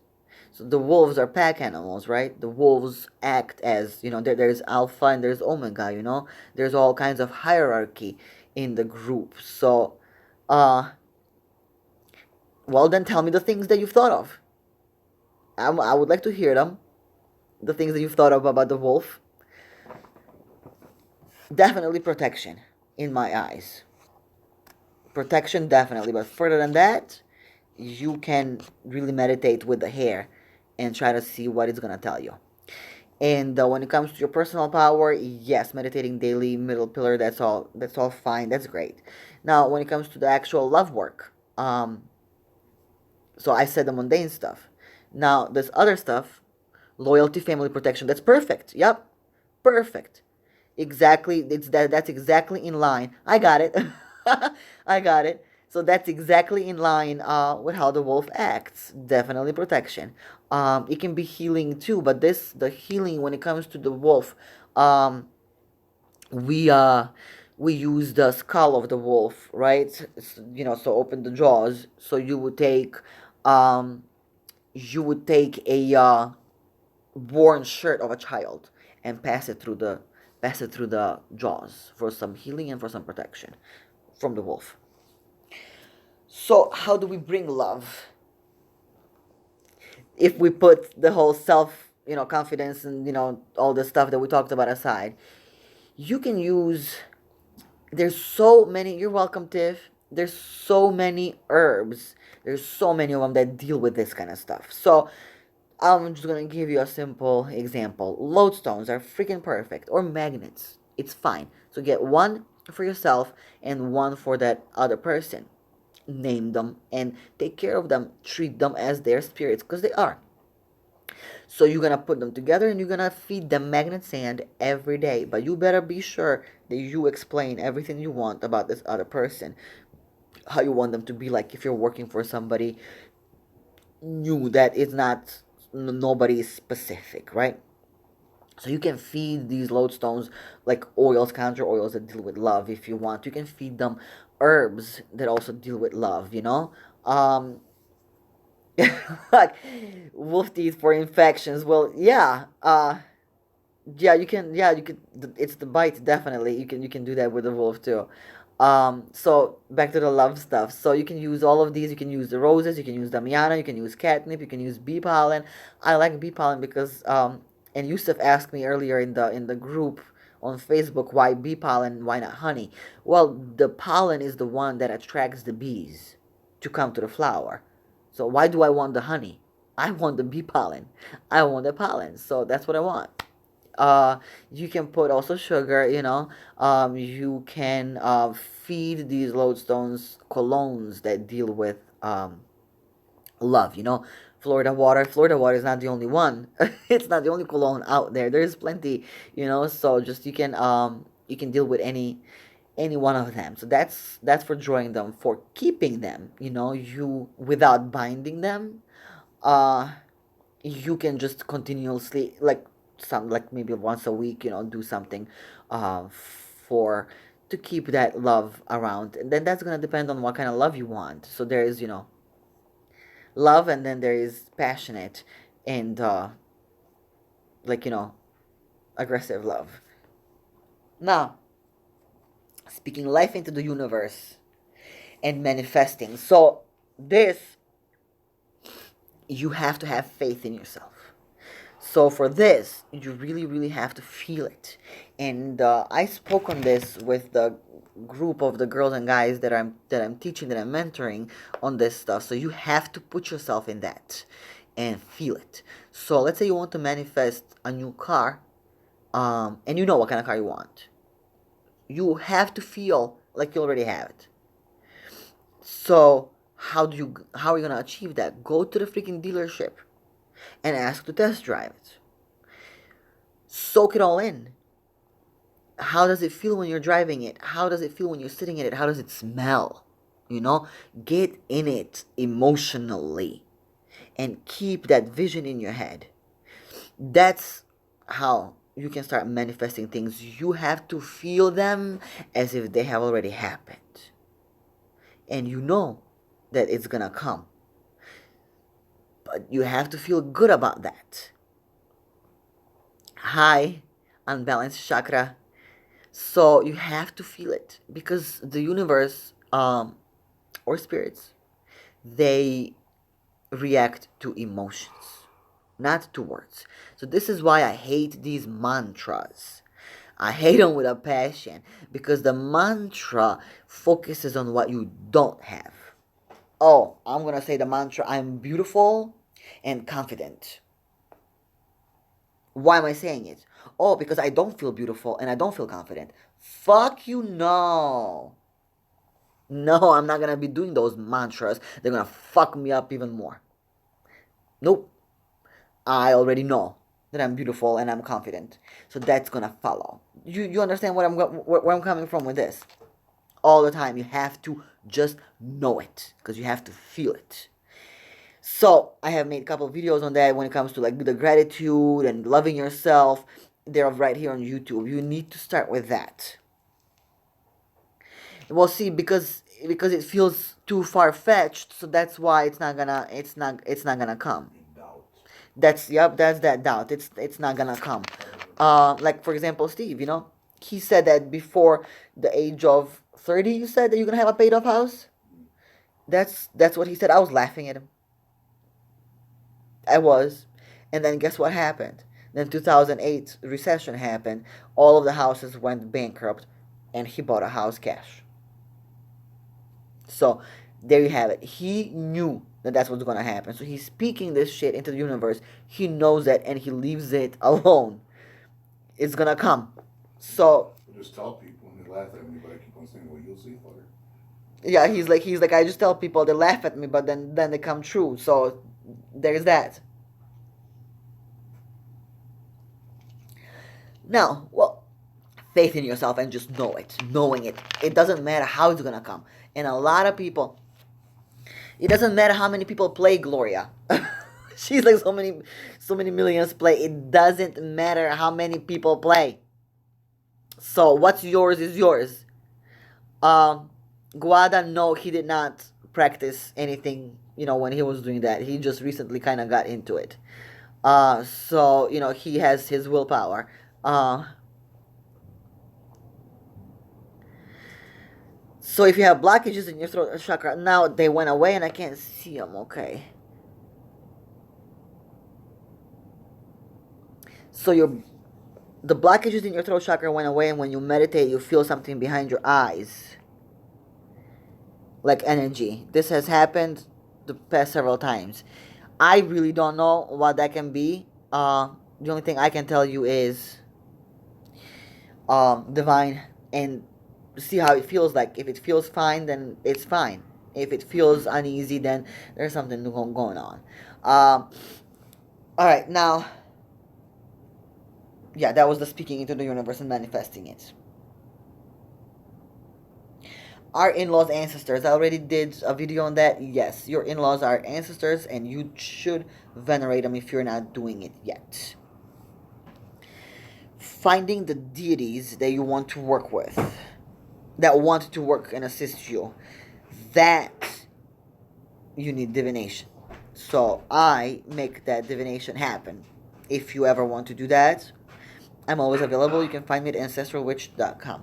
So the wolves are pack animals, right? The wolves act as, there's alpha and there's omega. There's all kinds of hierarchy in the group. So, uh, well, then tell me the things that you've thought of. I would like to hear them. The things that you've thought of about the wolf. Definitely protection, in my eyes. Protection, definitely. But further than that, you can really meditate with the hair and try to see what it's going to tell you. And when it comes to your personal power, yes, meditating daily, middle pillar, that's all fine. That's great. Now, when it comes to the actual love work, so I said the mundane stuff. Now, this other stuff, loyalty, family protection, that's perfect. Yep, perfect. Exactly, that's exactly in line. I got it. I got it. So that's exactly in line with how the wolf acts. Definitely protection. It can be healing too, but the healing when it comes to the wolf, um, we we use the skull of the wolf, right? So open the jaws. So um, you would take a worn shirt of a child and pass it through the jaws for some healing and for some protection from the wolf. So how do we bring love? If we put the whole self, confidence and all the stuff that we talked about aside, you can use. There's so many. You're welcome, Tiff. There's so many herbs. There's so many of them that deal with this kind of stuff. So I'm just gonna give you a simple example. Lodestones are freaking perfect, or magnets. It's fine. So get one for yourself and one for that other person. Name them and take care of them. Treat them as their spirits, because they are. So you're gonna put them together and you're gonna feed them magnet sand every day. But you better be sure that you explain everything you want about this other person. How you want them to be, like if you're working for somebody new that is not nobody specific, right? So you can feed these lodestones like oils, conjure oils that deal with love if you want. You can feed them herbs that also deal with love, Um like wolf teeth for infections. Well, yeah, you could. It's the bite, definitely. You can do that with the wolf too. So back to the love stuff. So you can use all of these. You can use the roses. You can use damiana. You can use catnip. You can use bee pollen. I like bee pollen because and Yusuf asked me earlier in the group on Facebook, why bee pollen, why not honey? Well, the pollen is the one that attracts the bees to come to the flower. So why do I want the honey? I want the bee pollen. I want the pollen. So that's what I want. You can put also sugar, you can feed these lodestones colognes that deal with love, Florida water is not the only one. It's not the only cologne out there. There's plenty, so just you can deal with any one of them. So that's for drawing them. For keeping them, you without binding them, uh you can just continuously, like some, like maybe once a week, do something for to keep that love around. And then that's gonna depend on what kind of love you want. So there is, love, and then there is passionate and like, aggressive love. Now, speaking life into the universe and manifesting. So this, you have to have faith in yourself. So for this, you really, really have to feel it. And I spoke on this with the group of the girls and guys that I'm teaching, that I'm mentoring on this stuff. So you have to put yourself in that and feel it. So let's say you want to manifest a new car, and you know what kind of car you want. You have to feel like you already have it. So how are you gonna achieve that? Go to the freaking dealership and ask to test drive it. Soak it all in. How does it feel when you're driving it? How does it feel when you're sitting in it? How does it smell? Get in it emotionally and keep that vision in your head. That's how you can start manifesting things. You have to feel them as if they have already happened. And you know that it's gonna come. But you have to feel good about that. High, unbalanced chakra. So you have to feel it, because the universe, or spirits, they react to emotions, not to words. So this is why I hate these mantras. I hate them with a passion, because the mantra focuses on what you don't have. Oh, I'm gonna say the mantra: I'm beautiful and confident. Why am I saying it? Oh, because I don't feel beautiful and I don't feel confident. Fuck you, no. No, I'm not gonna be doing those mantras. They're gonna fuck me up even more. Nope. I already know that I'm beautiful and I'm confident. So that's gonna follow. You understand where I'm coming from with this? All the time. You have to just know it, because you have to feel it. So I have made a couple of videos on that when it comes to like the gratitude and loving yourself. They're right here on YouTube. You need to start with that. Well, see, because it feels too far fetched, so that's why it's not gonna come. Doubt. That's that doubt. It's not gonna come. Like for example, Steve, he said that before the age of 30, you said that you're gonna have a paid off house. That's what he said. I was laughing at him. I was. And then guess what happened? Then 2008 recession happened. All of the houses went bankrupt, and he bought a house cash. So there you have it. He knew that that's what's gonna happen. So he's speaking this shit into the universe. He knows that, and he leaves it alone. It's gonna come. So I just tell people and they laugh at me, but I keep on saying, well, you'll see, fucker. yeah, he's like I just tell people, they laugh at me, but then they come true. So there's that. Now, well, faith in yourself and just know it. Knowing it. It doesn't matter how it's gonna come. And a lot of people, it doesn't matter how many people play Gloria. She's like so many millions play. It doesn't matter how many people play. So what's yours is yours. Um, Guada, no, he did not practice anything. When he was doing that, he just recently kind of got into it. So he has his willpower. Uh, so if you have blockages in your throat chakra, now they went away and I can't see them. Okay. So the blockages in your throat chakra went away, and when you meditate, you feel something behind your eyes, like energy. This has happened the past several times. I really don't know what that can be. The only thing I can tell you is divine, and see how it feels like. If it feels fine, then it's fine. If it feels uneasy, then there's something going on. All right, now, yeah, that was the speaking into the universe and manifesting it. Our in-laws ancestors, I already did a video on that. Yes, your in-laws are ancestors, and you should venerate them if you're not doing it yet. Finding the deities that you want to work with, that want to work and assist you, that you need divination. So I make that divination happen. If you ever want to do that, I'm always available. You can find me at ancestralwitch.com.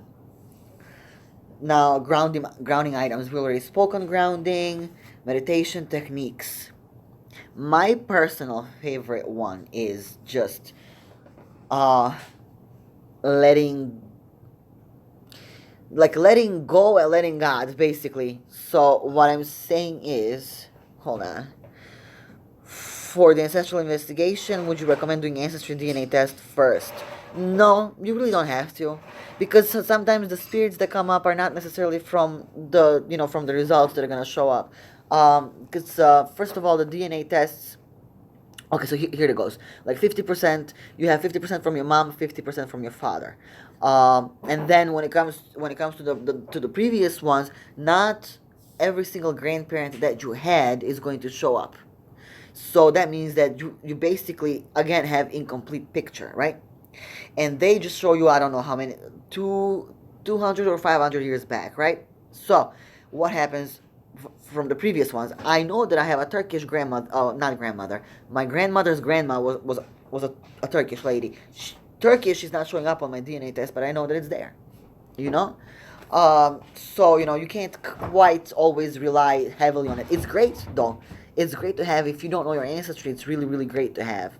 Now, grounding items. We already spoke on grounding, meditation techniques. My personal favorite one is just letting letting go and letting God, basically. So what I'm saying is, hold on. For the ancestral investigation, would you recommend doing ancestry DNA test first? No, you really don't have to, because sometimes the spirits that come up are not necessarily from the results that are gonna show up. Because first of all, the DNA tests. Okay, so here it goes. Like 50%, you have 50% from your mom, 50% from your father, and then when it comes to the previous ones, not every single grandparent that you had is going to show up. So that means that you basically again have incomplete picture, right? And they just show you, I don't know how many, 200 or 500 years back, right? So what happens from the previous ones? I know that I have a Turkish grandmother. Oh, not grandmother. My grandmother's grandma was a Turkish lady. Turkish is not showing up on my DNA test, but I know that it's there. You know. So you can't quite always rely heavily on it. It's great though. It's great to have. If you don't know your ancestry, it's really really great to have.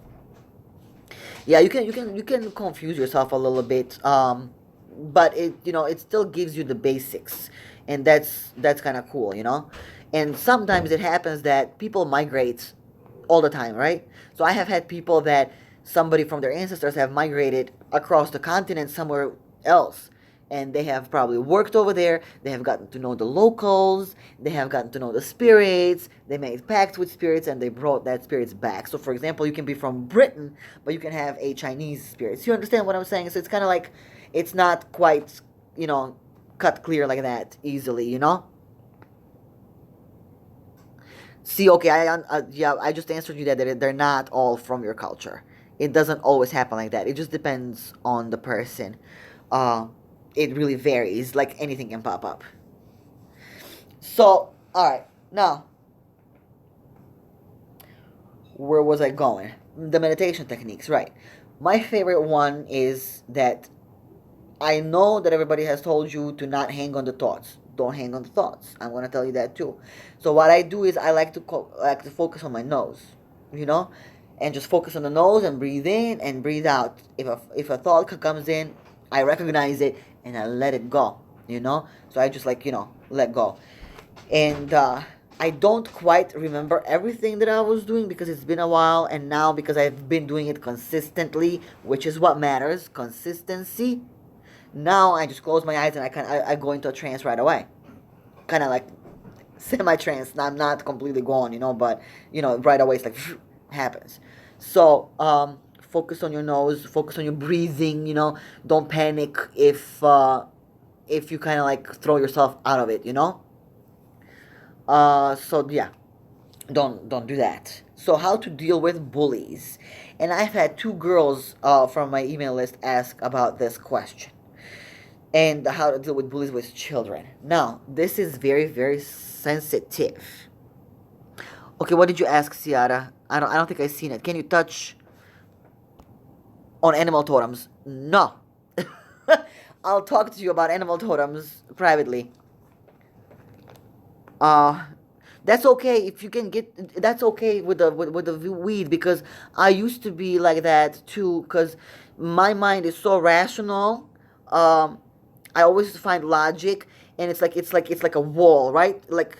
Yeah, you can confuse yourself a little bit, but it still gives you the basics, and that's kind of cool. And sometimes it happens that people migrate all the time, right? So I have had people that somebody from their ancestors have migrated across the continent somewhere else, and they have probably worked over there. They have gotten to know the locals. They have gotten to know the spirits. They made pacts with spirits, and they brought that spirits back. So for example, you can be from Britain, but you can have a Chinese spirit. So you understand what I'm saying? So it's kind of like, it's not quite you know cut clear like that easily. See, okay, yeah, I just answered you that they're not all from your culture. It doesn't always happen like that. It just depends on the person. Uh, it really varies. Like anything can pop up. So, all right, now where was I going? The meditation techniques, right? My favorite one is that I know that everybody has told you to not hang on the thoughts. don't hang on to thoughts. I'm gonna tell you that too. So what I do is I like to focus on my nose, you know, and just focus on the nose and breathe in and breathe out. If a thought comes in, I recognize it and I let it go, you know. So I just like, let go. And I don't quite remember everything that I was doing because it's been a while, and now because I've been doing it consistently, which is what matters, consistency. Now I just close my eyes and I go into a trance right away, kind of like semi-trance. I'm not completely gone, but right away it's like happens. So focus on your nose, focus on your breathing. Don't panic if you kind of like throw yourself out of it. So yeah, don't do that. So how to deal with bullies? And I've had two girls from my email list ask about this question, and how to deal with bullies with children. Now, this is very, very sensitive. Okay, what did you ask, Ciara? I don't think I've seen it. Can you touch on animal totems? No. I'll talk to you about animal totems privately. Uh that's okay if you can get. That's okay with the weed, because I used to be like that too. Because my mind is so rational. Um, I always find logic, and it's like a wall, right? Like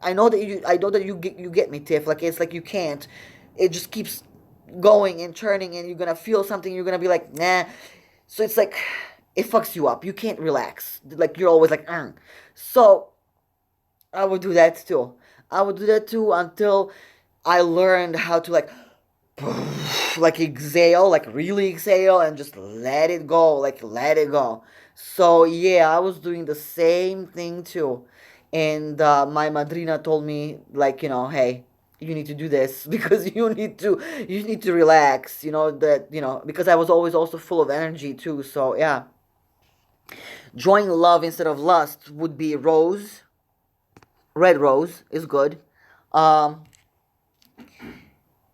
I know that you get me, Tiff. Like it's like you can't. It just keeps going and turning, and you're gonna feel something. You're gonna be like, nah. So it's like it fucks you up. You can't relax. Like you're always like, mm. So I would do that too. I would do that too until I learned how to like exhale, like really exhale, and just let it go, like let it go. So yeah, I was doing the same thing too, and my madrina told me like, hey, you need to do this because you need to relax. Because I was always also full of energy too. So yeah, drawing love instead of lust would be rose. Red rose is good. Um,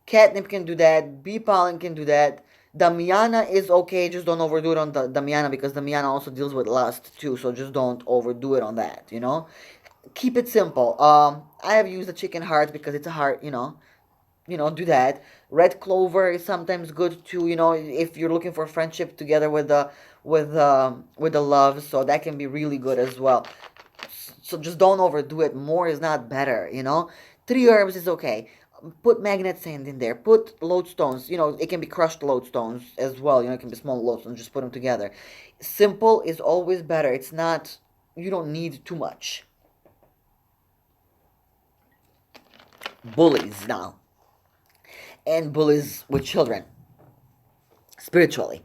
Catnip can do that. Bee pollen can do that. Damiana is okay, just don't overdo it on the Damiana, because Damiana also deals with lust too, so just don't overdo it on that. Keep it simple. I have used the chicken heart because it's a heart. Do that. Red clover is sometimes good too, if you're looking for friendship together with the love, so that can be really good as well. So just don't overdo it. More is not better. Three herbs is okay. Put magnet sand in there. Put lodestones. It can be crushed lodestones as well. It can be small lodestones. Just put them together. Simple is always better. It's not. You don't need too much. Bullies now, and bullies with children. Spiritually,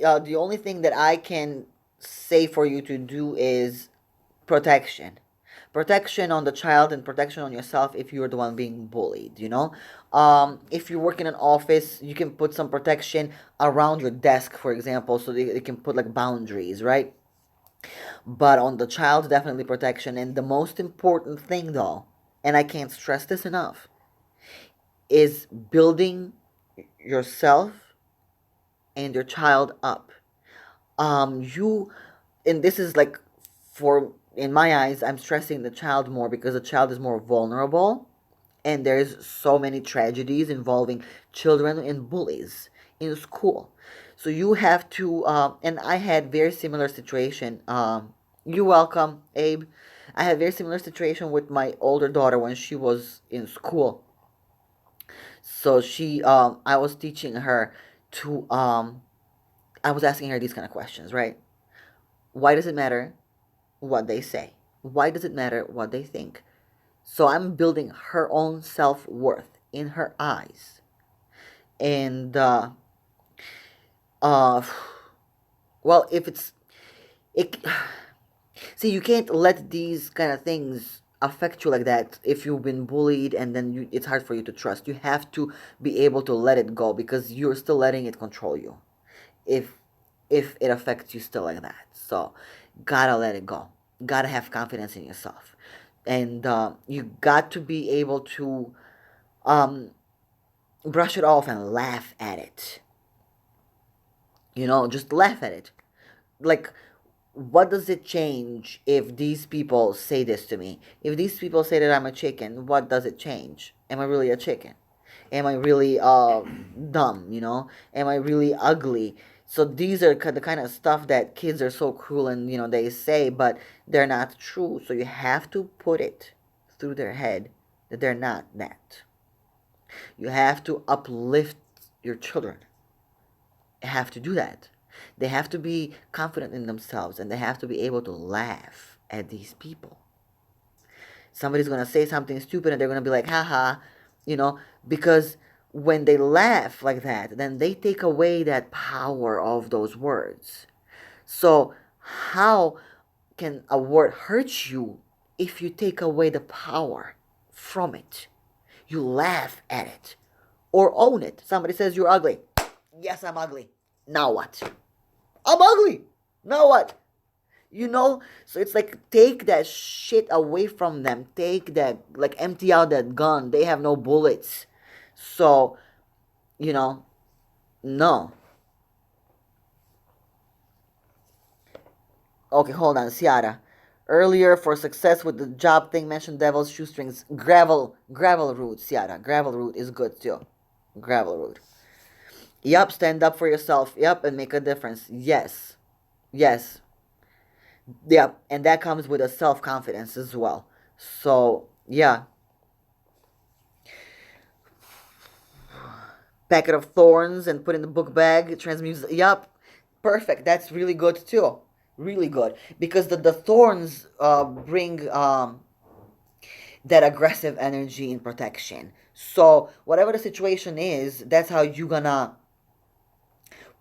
the only thing that I can say for you to do is protection. Protection on the child and protection on yourself if you're the one being bullied. If you work in an office, you can put some protection around your desk, for example, so they can put like boundaries, right? But on the child, definitely protection. And the most important thing, though, and I can't stress this enough, is building yourself and your child up. You And this is like, for in my eyes, I'm stressing the child more because the child is more vulnerable, and there's so many tragedies involving children and bullies in school. So you have to and I had very similar situation. You're welcome, Abe. I had very similar situation with my older daughter when she was in school. So I was teaching her to I was asking her these kind of questions, right? Why does it matter what they say? Why does it matter what they think? So I'm building her own self worth in her eyes. And, uh, well, if it, see, you can't let these kind of things affect you like that if you've been bullied, and then it's hard for you to trust. You have to be able to let it go because you're still letting it control you. If if it affects you still like that. So gotta let it go. Gotta have confidence in yourself. And you got to be able to um, brush it off and laugh at it. Just laugh at it. Like, what does it change if these people say this to me? If these people say that I'm a chicken, what does it change? Am I really a chicken? Am I really dumb, you know? Am I really ugly? So these are the kind of stuff that kids are so cruel and, they say, but they're not true. So you have to put it through their head that they're not that. You have to uplift your children. You have to do that. They have to be confident in themselves and they have to be able to laugh at these people. Somebody's going to say something stupid and they're going to be like, haha, you know, because when they laugh like that, then they take away that power of those words. So, how can a word hurt you if you take away the power from it? You laugh at it or own it. Somebody says you're ugly. Yes, I'm ugly. Now what? I'm ugly. Now what? So it's like take that shit away from them. Take that, like, empty out that gun. They have no bullets. So, you know, no. Okay, hold on, Ciara. Earlier, for success with the job thing, mentioned devil's shoestrings. Gravel root, Ciara. Gravel root is good too. Gravel root. Yup, stand up for yourself. Yup, and make a difference. Yes. Yes. Yeah, and that comes with a self-confidence as well. So, yeah. Packet of thorns and put in the book bag, transmute. Yup. Perfect. That's really good too. Really good. Because the thorns bring that aggressive energy in protection. So, whatever the situation is, that's how you're gonna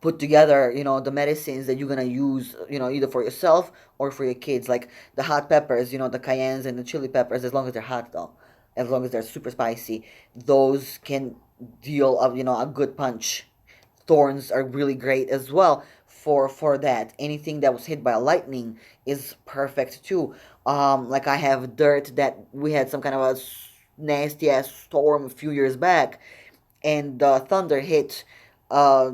put together, the medicines that you're gonna use, either for yourself or for your kids. Like the hot peppers, the cayennes and the chili peppers, as long as they're hot though, as long as they're super spicy, those can deal a good punch. Thorns are really great as well for that. Anything that was hit by a lightning is perfect too. Like I have dirt that we had some kind of a nasty ass storm a few years back, and the thunder hit uh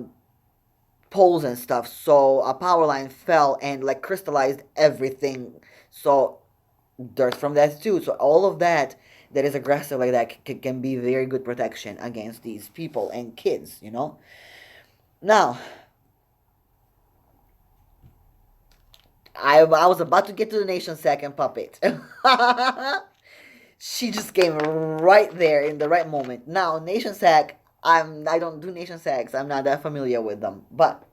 poles and stuff. So a power line fell and like crystallized everything. So dirt from that too. So all of that is aggressive like that can be very good protection against these people and kids. Now, I was about to get to the nation sack and puppet. She just came right there in the right moment. Now, nation sack, I don't do nation sacks. I'm not that familiar with them. But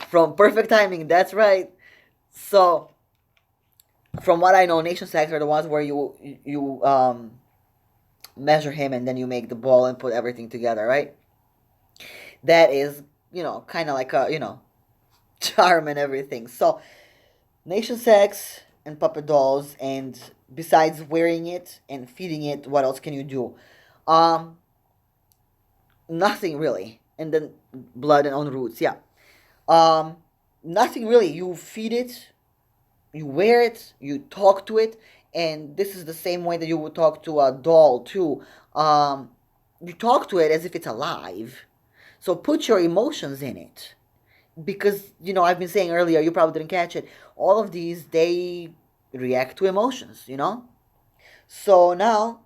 from perfect timing, that's right. So, from what I know, nation sacks are the ones where you measure him and then you make the ball and put everything together, right? That is, kind of like a, charm and everything. So, nation sacks and puppet dolls, and besides wearing it and feeding it, what else can you do? Um, Nothing really. And then blood and on roots, yeah. Um, Nothing really. You feed it, you wear it, you talk to it, and this is the same way that you would talk to a doll too. Um, you talk to it as if it's alive. So put your emotions in it. Because, I've been saying earlier, you probably didn't catch it. All of these, they react to emotions. So now,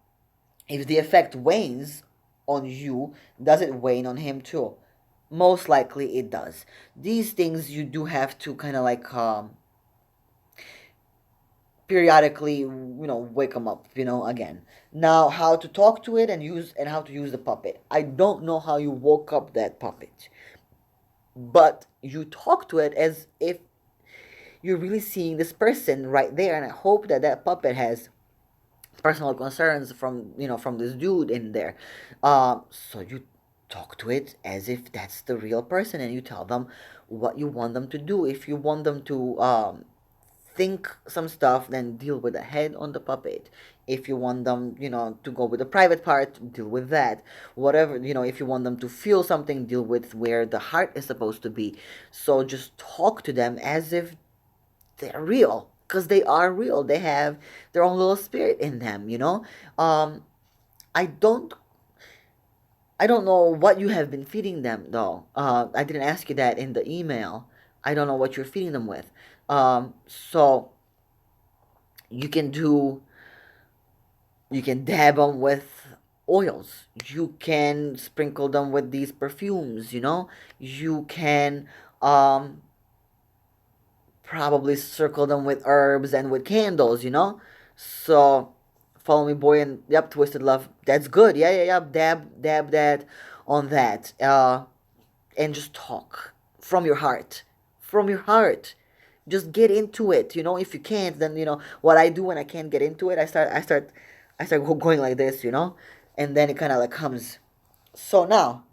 if the effect wanes on you, does it wane on him too? Most likely it does. These things you do have to kind of like periodically, wake them up, again. Now, how to talk to it and how to use the puppet. I don't know how you woke up that puppet, but you talk to it as if you're really seeing this person right there, and I hope that that puppet has personal concerns from this dude in there. So you talk to it as if that's the real person, and you tell them what you want them to do. If you want them to think some stuff, then deal with the head on the puppet. If you want them, to go with the private part, deal with that. Whatever, if you want them to feel something, deal with where the heart is supposed to be. So just talk to them as if they're real, because they are real. They have their own little spirit in them. um i don't I don't know what you have been feeding them though. I didn't ask you that in the email. I don't know what you're feeding them with. So you can do, you can dab them with oils. You can sprinkle them with these perfumes, you know? You can um probably circle them with herbs and with candles, you know? So follow me boy, and yep, twisted love. That's good. Yeah, yeah, yeah. Dab that on that. And just talk from your heart. From your heart. Just get into it. You know, if you can't, then you know what I do when I can't get into it. I start going like this. You know, and then it kind of like comes. So now,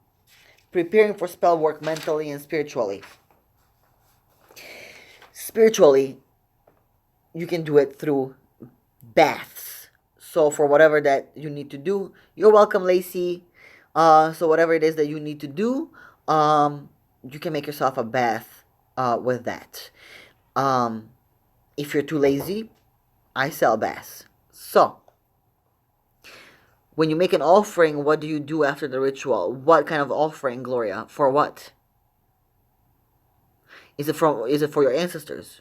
preparing for spell work mentally and spiritually. Spiritually, you can do it through baths. So for whatever that you need to do, you're welcome, Lacey. So whatever it is that you need to do, you can make yourself a bath with that. Um, if you're too lazy, I sell baths. So when you make an offering, what do you do after the ritual? What kind of offering, Gloria? For what? Is it for your ancestors?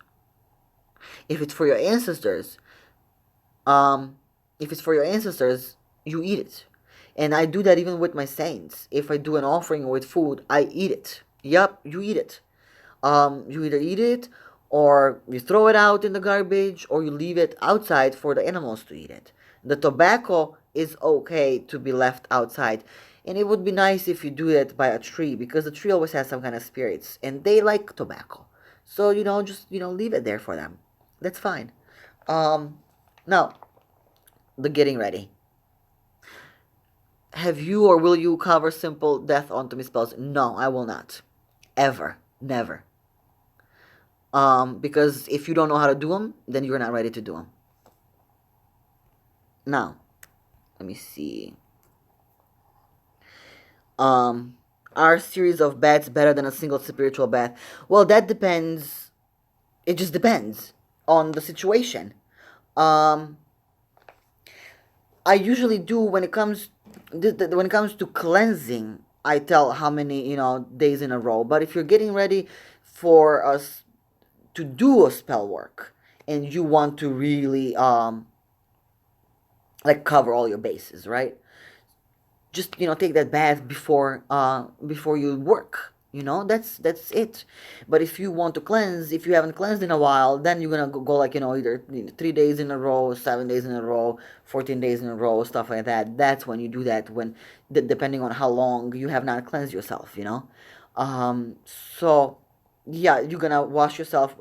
If it's for your ancestors, um, if it's for your ancestors, you eat it. And I do that even with my saints. If I do an offering with food, I eat it. Yep, you eat it. You either eat it, or you throw it out in the garbage, or you leave it outside for the animals to eat it. The tobacco is okay to be left outside. And it would be nice if you do it by a tree, because the tree always has some kind of spirits and they like tobacco. So, just, leave it there for them. That's fine. Um, Now, the getting ready. Have you or will you cover simple death onto me spells? No, I will not. Ever. Never. Because if you don't know how to do them, then you're not ready to do them. Now, let me see. Are series of baths better than a single spiritual bath? Well, that depends. It just depends on the situation. Um, I usually do when it comes to cleansing. I tell how many days in a row. But if you're getting ready for us to do a spell work and you want to really like cover all your bases, right? Just take that bath before you work. That's it. But if you want to cleanse, if you haven't cleansed in a while, then you're gonna go like either 3 days in a row, 7 days in a row, 14 days in a row, stuff like that. That's when you do that, when depending on how long you have not cleansed yourself. So yeah, you're gonna wash yourself.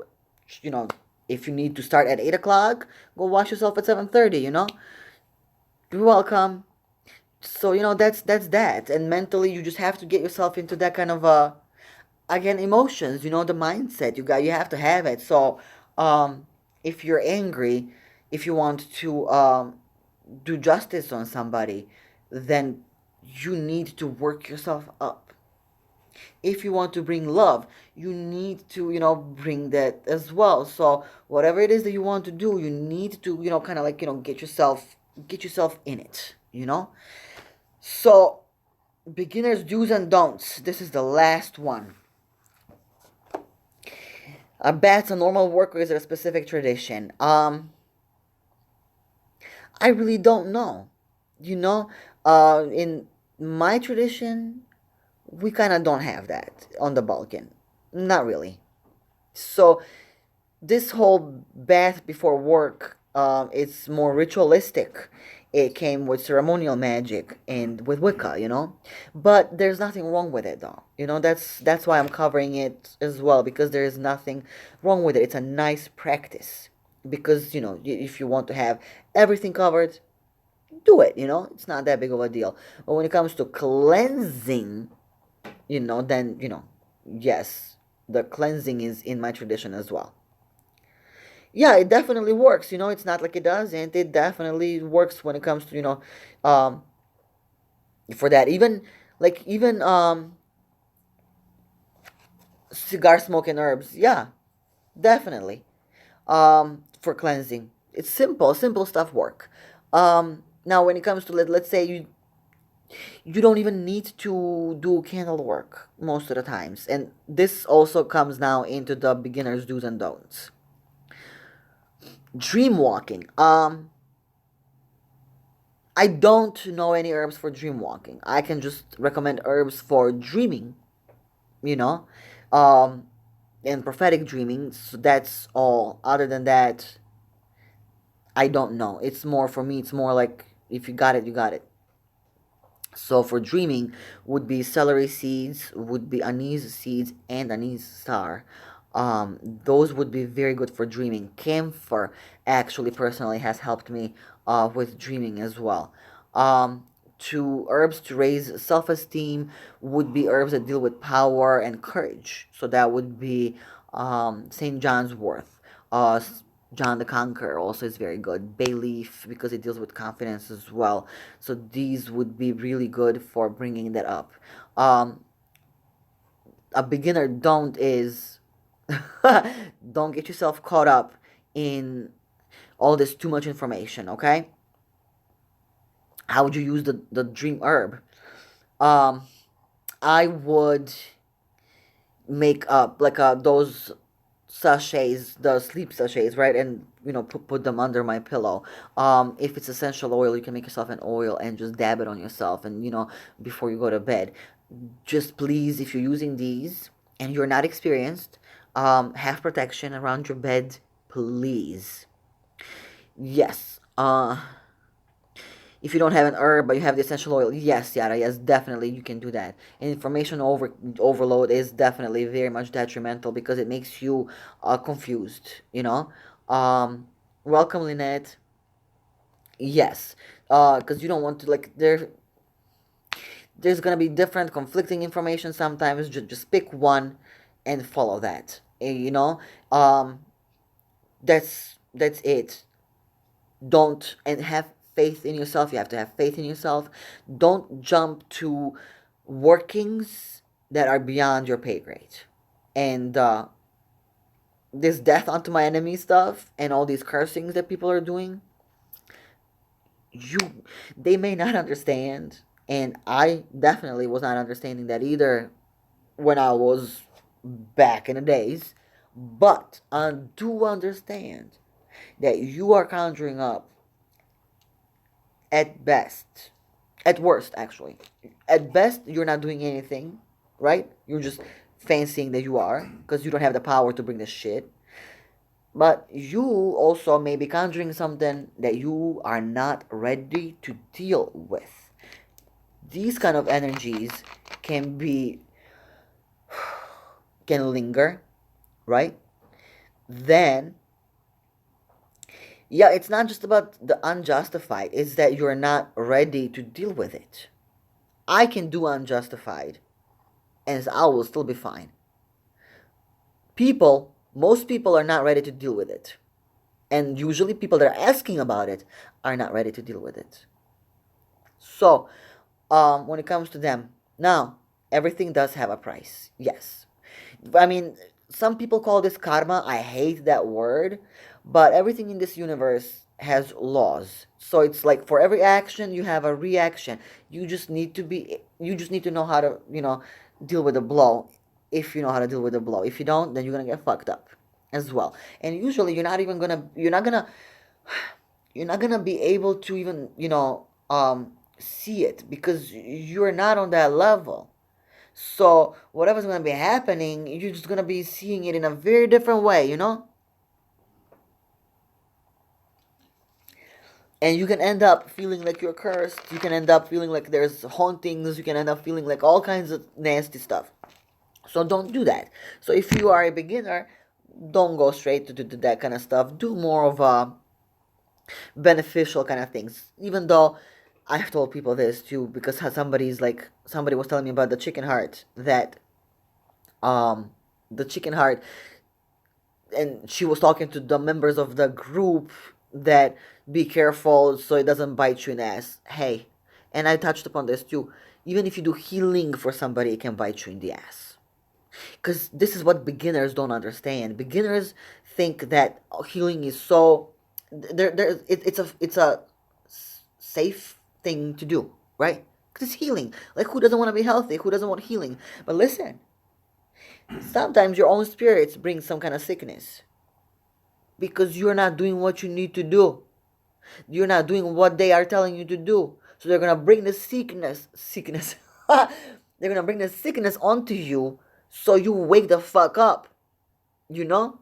you know if you need to start at 8 o'clock, go wash yourself at 7:30. You're welcome. So that's that. And mentally, you just have to get yourself into that kind of again, emotions, the mindset. You have to have it. So if you're angry, if you want to do justice on somebody, then you need to work yourself up. If you want to bring love, you need to bring that as well. So whatever it is that you want to do, you need to kind of like get yourself in it. So, beginners do's and don'ts. This is the last one. Are bats a normal work, or is it a specific tradition? I really don't know. You know, in my tradition, we kind of don't have that on the Balkan. Not really. So this whole bath before work, it's more ritualistic. It came with ceremonial magic and with Wicca. But there's nothing wrong with it, though. That's why I'm covering it as well, because there is nothing wrong with it. It's a nice practice, because if you want to have everything covered, do it. It's not that big of a deal. But when it comes to cleansing, then yes, the cleansing is in my tradition as well. Yeah, it definitely works. It's not like it doesn't. It definitely works when it comes to um, for that. Even cigar smoke and herbs. Yeah, definitely. For cleansing, it's simple. Simple stuff work. Now when it comes to let's say You don't even need to do candle work most of the times. And this also comes now into the beginner's do's and don'ts. Dream walking. I don't know any herbs for dream walking. I can just recommend herbs for dreaming, you know, um, and prophetic dreaming. So that's all. Other than that, I don't know. It's more for me. It's more like if you got it, you got it. So for dreaming, would be celery seeds, would be anise seeds, and anise star. Those would be very good for dreaming. Camphor actually personally has helped me with dreaming as well. To herbs to raise self-esteem would be herbs that deal with power and courage. So that would be St. John's Wort. John the Conqueror also is very good. Bay leaf because it deals with confidence as well. So these would be really good for bringing that up. Um, a beginner don't is don't get yourself caught up in all this too much information. Okay, how would you use the dream herb? Um, I would make up like those sachets, the sleep sachets, right? And put them under my pillow. If it's essential oil, you can make yourself an oil and just dab it on yourself, and before you go to bed. Just please, if you're using these and you're not experienced, have protection around your bed, please. Yes. If you don't have an herb but you have the essential oil, yes, yada, yes, definitely you can do that. And information overload is definitely very much detrimental because it makes you confused. Um, Welcome, Lynette. Yes, because you don't want to like there's gonna be different conflicting information sometimes. Just pick one and follow that. Um, that's it. Don't and have faith in yourself. You have to have faith in yourself. Don't jump to workings that are beyond your pay grade. And this death unto my enemy stuff and all these cursings that people are doing, you they may not understand. And I definitely was not understanding that either when I was back in the days. But I do understand that you are conjuring up at best, at worst, actually. At best, you're not doing anything, right? You're just fancying that you are because you don't have the power to bring this shit. But you also may be conjuring something that you are not ready to deal with. These kind of energies can be, can linger, right? Then, yeah, it's not just about the unjustified, it's that you're not ready to deal with it. I can do unjustified, and I will still be fine. Most people are not ready to deal with it. And usually, people that are asking about it are not ready to deal with it. So, when it comes to them, now, everything does have a price. Yes. I mean, some people call this karma. I hate that word. But everything in this universe has laws. So it's like for every action, you have a reaction. You just need to know how to, deal with a blow. If you know how to deal with a blow. If you don't, then you're going to get fucked up as well. And usually you're not gonna be able to even see it because you're not on that level. So whatever's gonna be happening, you're just gonna be seeing it in a very different way. And you can end up feeling like you're cursed. You can end up feeling like there's hauntings. You can end up feeling like all kinds of nasty stuff. So don't do that. So if you are a beginner, don't go straight to that kind of stuff. Do more of a beneficial kind of things. Even though I've told people this too, because somebody was telling me about the chicken heart that um the chicken heart, and she was talking to the members of the group that be careful so it doesn't bite you in the ass. Hey, and I touched upon this too. Even if you do healing for somebody, it can bite you in the ass. Because this is what beginners don't understand. Beginners think that healing is so it's a safe thing to do, right? Because it's healing. Like, who doesn't want to be healthy? Who doesn't want healing? But listen, sometimes your own spirits bring some kind of sickness because you're not doing what you need to do. You're not doing what they are telling you to do. So they're gonna bring the sickness. They're gonna bring the sickness onto you, so you wake the fuck up. You know.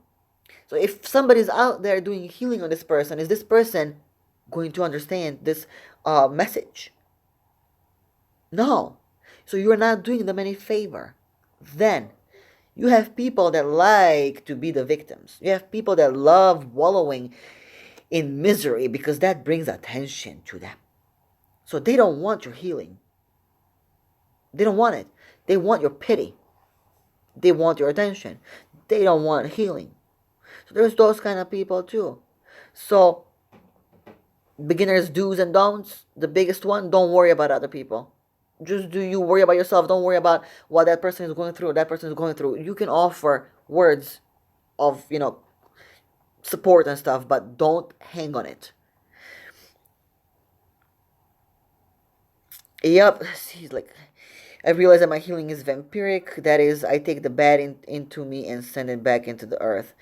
So if somebody's out there doing healing on this person, is this person going to understand this message? No. So you're not doing them any favor. Then you have people that like to be the victims. You have people that love wallowing in misery because that brings attention to them. So they don't want your healing. They don't want it. They want your pity. They want your attention. They don't want healing. So there's those kind of people too. So beginners do's and don'ts. The biggest one, don't worry about other people. Just do you worry about yourself. Don't worry about what that person is going through, that person is going through. You can offer words of, support and stuff, but don't hang on it. Yep, he's like, I realize that my healing is vampiric. That is, I take the bad into me and send it back into the earth.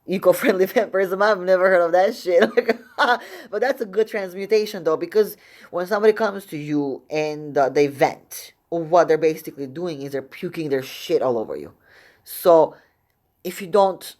Eco-friendly vampirism. I've never heard of that shit. But that's a good transmutation though, because when somebody comes to you and they vent, what they're basically doing is they're puking their shit all over you. So if you don't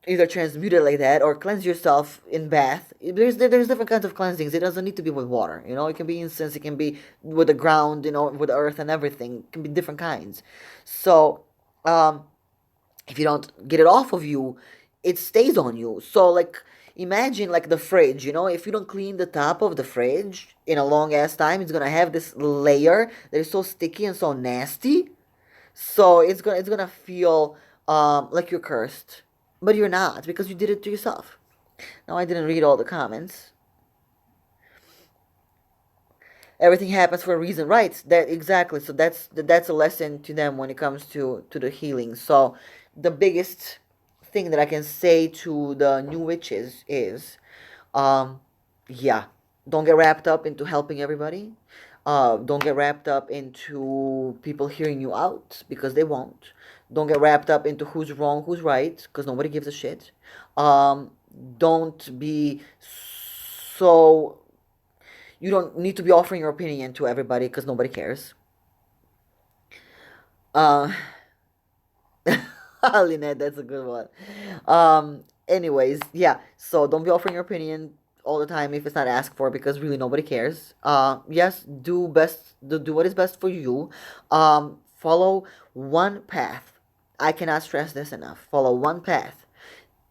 either transmute it like that or cleanse yourself in bath, there's different kinds of cleansings. It doesn't need to be with water. It can be incense. It can be with the ground. With the earth and everything. It can be different kinds. So if you don't get it off of you, it stays on you. So like, imagine like the fridge. If you don't clean the top of the fridge in a long ass time, it's gonna have this layer that is so sticky and so nasty. So it's gonna feel like you're cursed, but you're not, because you did it to yourself. Now, I didn't read all the comments. Everything happens for a reason, right? That exactly. So that's a lesson to them when it comes to the healing. So the biggest thing that I can say to the new witches is, um, yeah, don't get wrapped up into helping everybody. Don't get wrapped up into people hearing you out, because they won't. Don't get wrapped up into who's wrong, who's right, because nobody gives a shit. Um, don't be so. You don't need to be offering your opinion to everybody because nobody cares. Uh, Lynette, that's a good one. Anyways, yeah. So don't be offering your opinion all the time if it's not asked for, because really nobody cares. Yes, do what is best for you. Follow one path. I cannot stress this enough. Follow one path,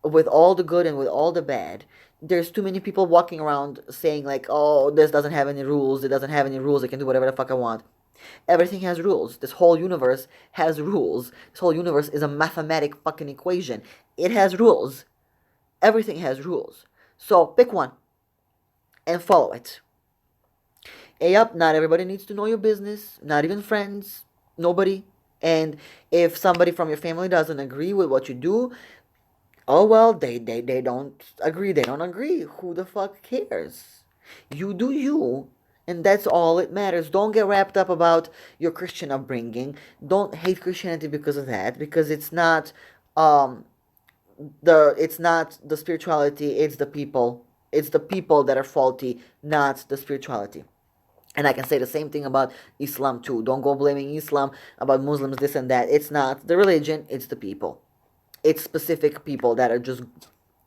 with all the good and with all the bad. There's too many people walking around saying like, oh, this doesn't have any rules. It doesn't have any rules. I can do whatever the fuck I want. Everything has rules. This whole universe has rules. This whole universe is a mathematic fucking equation. It has rules. Everything has rules. So pick one and follow it. Yup, not everybody needs to know your business. Not even friends. Nobody. And if somebody from your family doesn't agree with what you do, oh well, they don't agree. They don't agree. Who the fuck cares? You do you. And that's all it matters. Don't get wrapped up about your Christian upbringing. Don't hate Christianity because of that, because um it's not the spirituality, it's the people. It's the people that are faulty, not the spirituality. And I can say the same thing about Islam too. Don't go blaming Islam about Muslims, this and that. It's not the religion, it's the people. It's specific people that are just,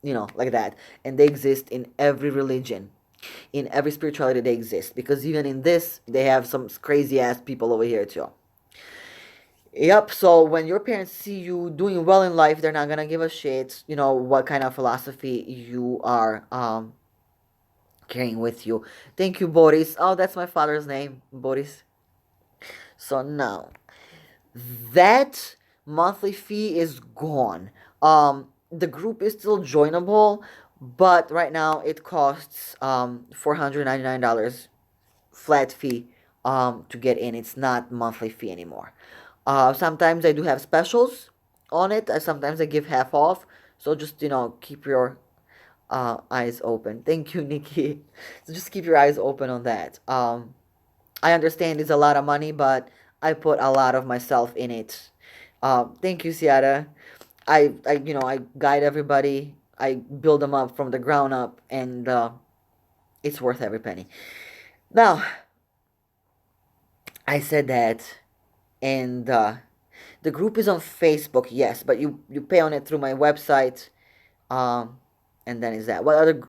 like that. And they exist in every religion. In every spirituality they exist. Because even in this, they have some crazy ass people over here too. Yep, so when your parents see you doing well in life, they're not gonna give a shit, what kind of philosophy you are carrying with you. Thank you, Boris. Oh, that's my father's name, Boris. So now, that monthly fee is gone. The group is still joinable, but right now it costs $499 flat fee to get in. It's not monthly fee anymore. Sometimes I do have specials on it. Sometimes I give half off. So just keep your eyes open. Thank you, Nikki. So just keep your eyes open on that. I understand it's a lot of money, but I put a lot of myself in it. Thank you, Ciara. I guide everybody. I build them up from the ground up, and it's worth every penny. Now, I said that, and the group is on Facebook, yes, but you pay on it through my website, um, and then is that. What other